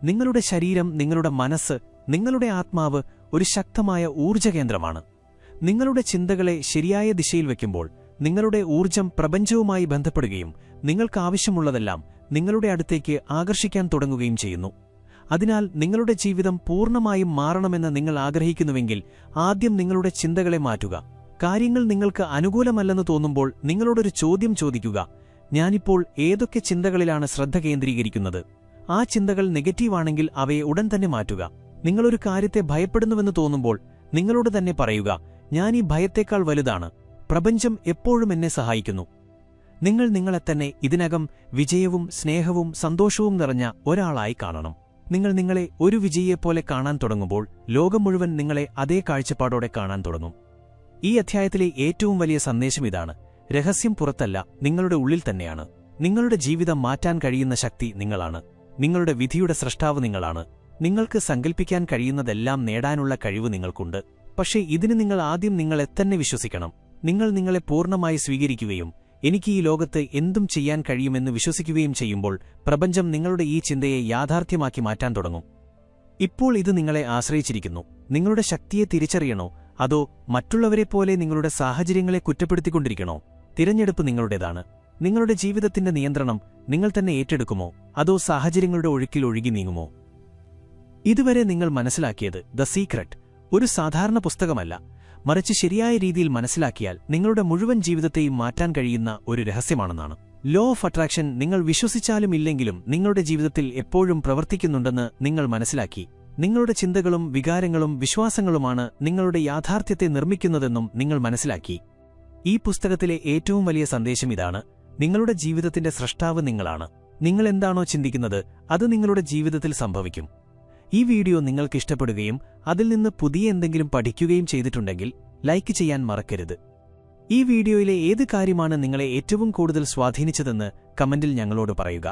നിങ്ങളുടെ ശരീരം, നിങ്ങളുടെ മനസ്സ്, നിങ്ങളുടെ ആത്മാവ് ഒരു ശക്തമായ ഊർജ്ജകേന്ദ്രമാണ്. നിങ്ങളുടെ ചിന്തകളെ ശരിയായ ദിശയിൽ വയ്ക്കുമ്പോൾ നിങ്ങളുടെ ഊർജ്ജം പ്രപഞ്ചവുമായി ബന്ധപ്പെടുകയും നിങ്ങൾക്കാവശ്യമുള്ളതെല്ലാം നിങ്ങളുടെ അടുത്തേക്ക് ആകർഷിക്കാൻ തുടങ്ങുകയും ചെയ്യുന്നു. അതിനാൽ നിങ്ങളുടെ ജീവിതം പൂർണ്ണമായും മാറണമെന്ന് നിങ്ങൾ ആഗ്രഹിക്കുന്നുവെങ്കിൽ ആദ്യം നിങ്ങളുടെ ചിന്തകളെ മാറ്റുക. കാര്യങ്ങൾ നിങ്ങൾക്ക് അനുകൂലമല്ലെന്ന് തോന്നുമ്പോൾ നിങ്ങളോടൊരു ചോദ്യം ചോദിക്കുക: ഞാനിപ്പോൾ ഏതൊക്കെ ചിന്തകളിലാണ് ശ്രദ്ധ കേന്ദ്രീകരിക്കുന്നത്? ആ ചിന്തകൾ നെഗറ്റീവാണെങ്കിൽ അവയെ ഉടൻ തന്നെ മാറ്റുക. നിങ്ങളൊരു കാര്യത്തെ ഭയപ്പെടുന്നുവെന്ന് തോന്നുമ്പോൾ നിങ്ങളോട് തന്നെ പറയുക: ഞാൻ ഈ ഭയത്തേക്കാൾ വലുതാണ്. പ്രപഞ്ചം എപ്പോഴും എന്നെ സഹായിക്കുന്നു. നിങ്ങൾ നിങ്ങളെത്തന്നെ ഇതിനകം വിജയവും സ്നേഹവും സന്തോഷവും നിറഞ്ഞ ഒരാളായി കാണണം. നിങ്ങൾ നിങ്ങളെ ഒരു വിജയിയെപ്പോലെ കാണാൻ തുടങ്ങുമ്പോൾ ലോകം മുഴുവൻ നിങ്ങളെ അതേ കാഴ്ചപ്പാടോടെ കാണാൻ തുടങ്ങും. ഈ അധ്യായത്തിലെ ഏറ്റവും വലിയ സന്ദേശം ഇതാണ്: രഹസ്യം പുറത്തല്ല, നിങ്ങളുടെ ഉള്ളിൽ തന്നെയാണ്. നിങ്ങളുടെ ജീവിതം മാറ്റാൻ കഴിയുന്ന ശക്തി നിങ്ങളാണ്. നിങ്ങളുടെ വിധിയുടെ സ്രഷ്ടാവ് നിങ്ങളാണ്. നിങ്ങൾക്ക് സങ്കൽപ്പിക്കാൻ കഴിയുന്നതെല്ലാം നേടാനുള്ള കഴിവ് നിങ്ങൾക്കുണ്ട്. പക്ഷേ ഇതിന് നിങ്ങൾ ആദ്യം നിങ്ങളെത്തന്നെ വിശ്വസിക്കണം. നിങ്ങൾ നിങ്ങളെ പൂർണ്ണമായി സ്വീകരിക്കുകയും എനിക്ക് ഈ ലോകത്ത് എന്തും ചെയ്യാൻ കഴിയുമെന്ന് വിശ്വസിക്കുകയും ചെയ്യുമ്പോൾ പ്രപഞ്ചം നിങ്ങളുടെ ഈ ചിന്തയെ യാഥാർത്ഥ്യമാക്കി മാറ്റാൻ തുടങ്ങും. ഇപ്പോൾ ഇത് നിങ്ങളെ ആശ്രയിച്ചിരിക്കുന്നു. നിങ്ങളുടെ ശക്തിയെ തിരിച്ചറിയണോ, അതോ മറ്റുള്ളവരെപ്പോലെ നിങ്ങളുടെ സാഹചര്യങ്ങളെ കുറ്റപ്പെടുത്തിക്കൊണ്ടിരിക്കണോ? തിരഞ്ഞെടുപ്പ് നിങ്ങളുടേതാണ്. നിങ്ങളുടെ ജീവിതത്തിന്റെ നിയന്ത്രണം നിങ്ങൾ തന്നെ ഏറ്റെടുക്കുമോ, അതോ സാഹചര്യങ്ങളുടെ ഒഴുക്കിൽ ഒഴുകി നീങ്ങുമോ? ഇതുവരെ നിങ്ങൾ മനസ്സിലാക്കിയത് ദ സീക്രട്ട് ഒരു സാധാരണ പുസ്തകമല്ല, മറിച്ച് ശരിയായ രീതിയിൽ മനസ്സിലാക്കിയാൽ നിങ്ങളുടെ മുഴുവൻ ജീവിതത്തെയും മാറ്റാൻ കഴിയുന്ന ഒരു രഹസ്യമാണെന്നാണ്. ലോ ഓഫ് അട്രാക്ഷൻ നിങ്ങൾ വിശ്വസിച്ചാലും ഇല്ലെങ്കിലും നിങ്ങളുടെ ജീവിതത്തിൽ എപ്പോഴും പ്രവർത്തിക്കുന്നുണ്ടെന്ന് നിങ്ങൾ മനസ്സിലാക്കി. നിങ്ങളുടെ ചിന്തകളും വികാരങ്ങളും വിശ്വാസങ്ങളുമാണ് നിങ്ങളുടെ യാഥാർത്ഥ്യത്തെ നിർമ്മിക്കുന്നതെന്നും നിങ്ങൾ മനസ്സിലാക്കി. ഈ പുസ്തകത്തിലെ ഏറ്റവും വലിയ സന്ദേശം ഇതാണ്: നിങ്ങളുടെ ജീവിതത്തിന്റെ സ്രഷ്ടാവ് നിങ്ങളാണ്. നിങ്ങൾ എന്താണോ ചിന്തിക്കുന്നത് അത് നിങ്ങളുടെ ജീവിതത്തിൽ സംഭവിക്കും. ഈ വീഡിയോ നിങ്ങൾക്ക് ഇഷ്ടപ്പെടുകയും അതിൽ നിന്ന് പുതിയ എന്തെങ്കിലും പഠിക്കുകയും ചെയ്തിട്ടുണ്ടെങ്കിൽ ലൈക്ക് ചെയ്യാൻ മറക്കരുത്. ഈ വീഡിയോയിലെ ഏത് കാര്യമാണ് നിങ്ങളെ ഏറ്റവും കൂടുതൽ സ്വാധീനിച്ചതെന്ന് കമന്റിൽ ഞങ്ങളോട് പറയുക.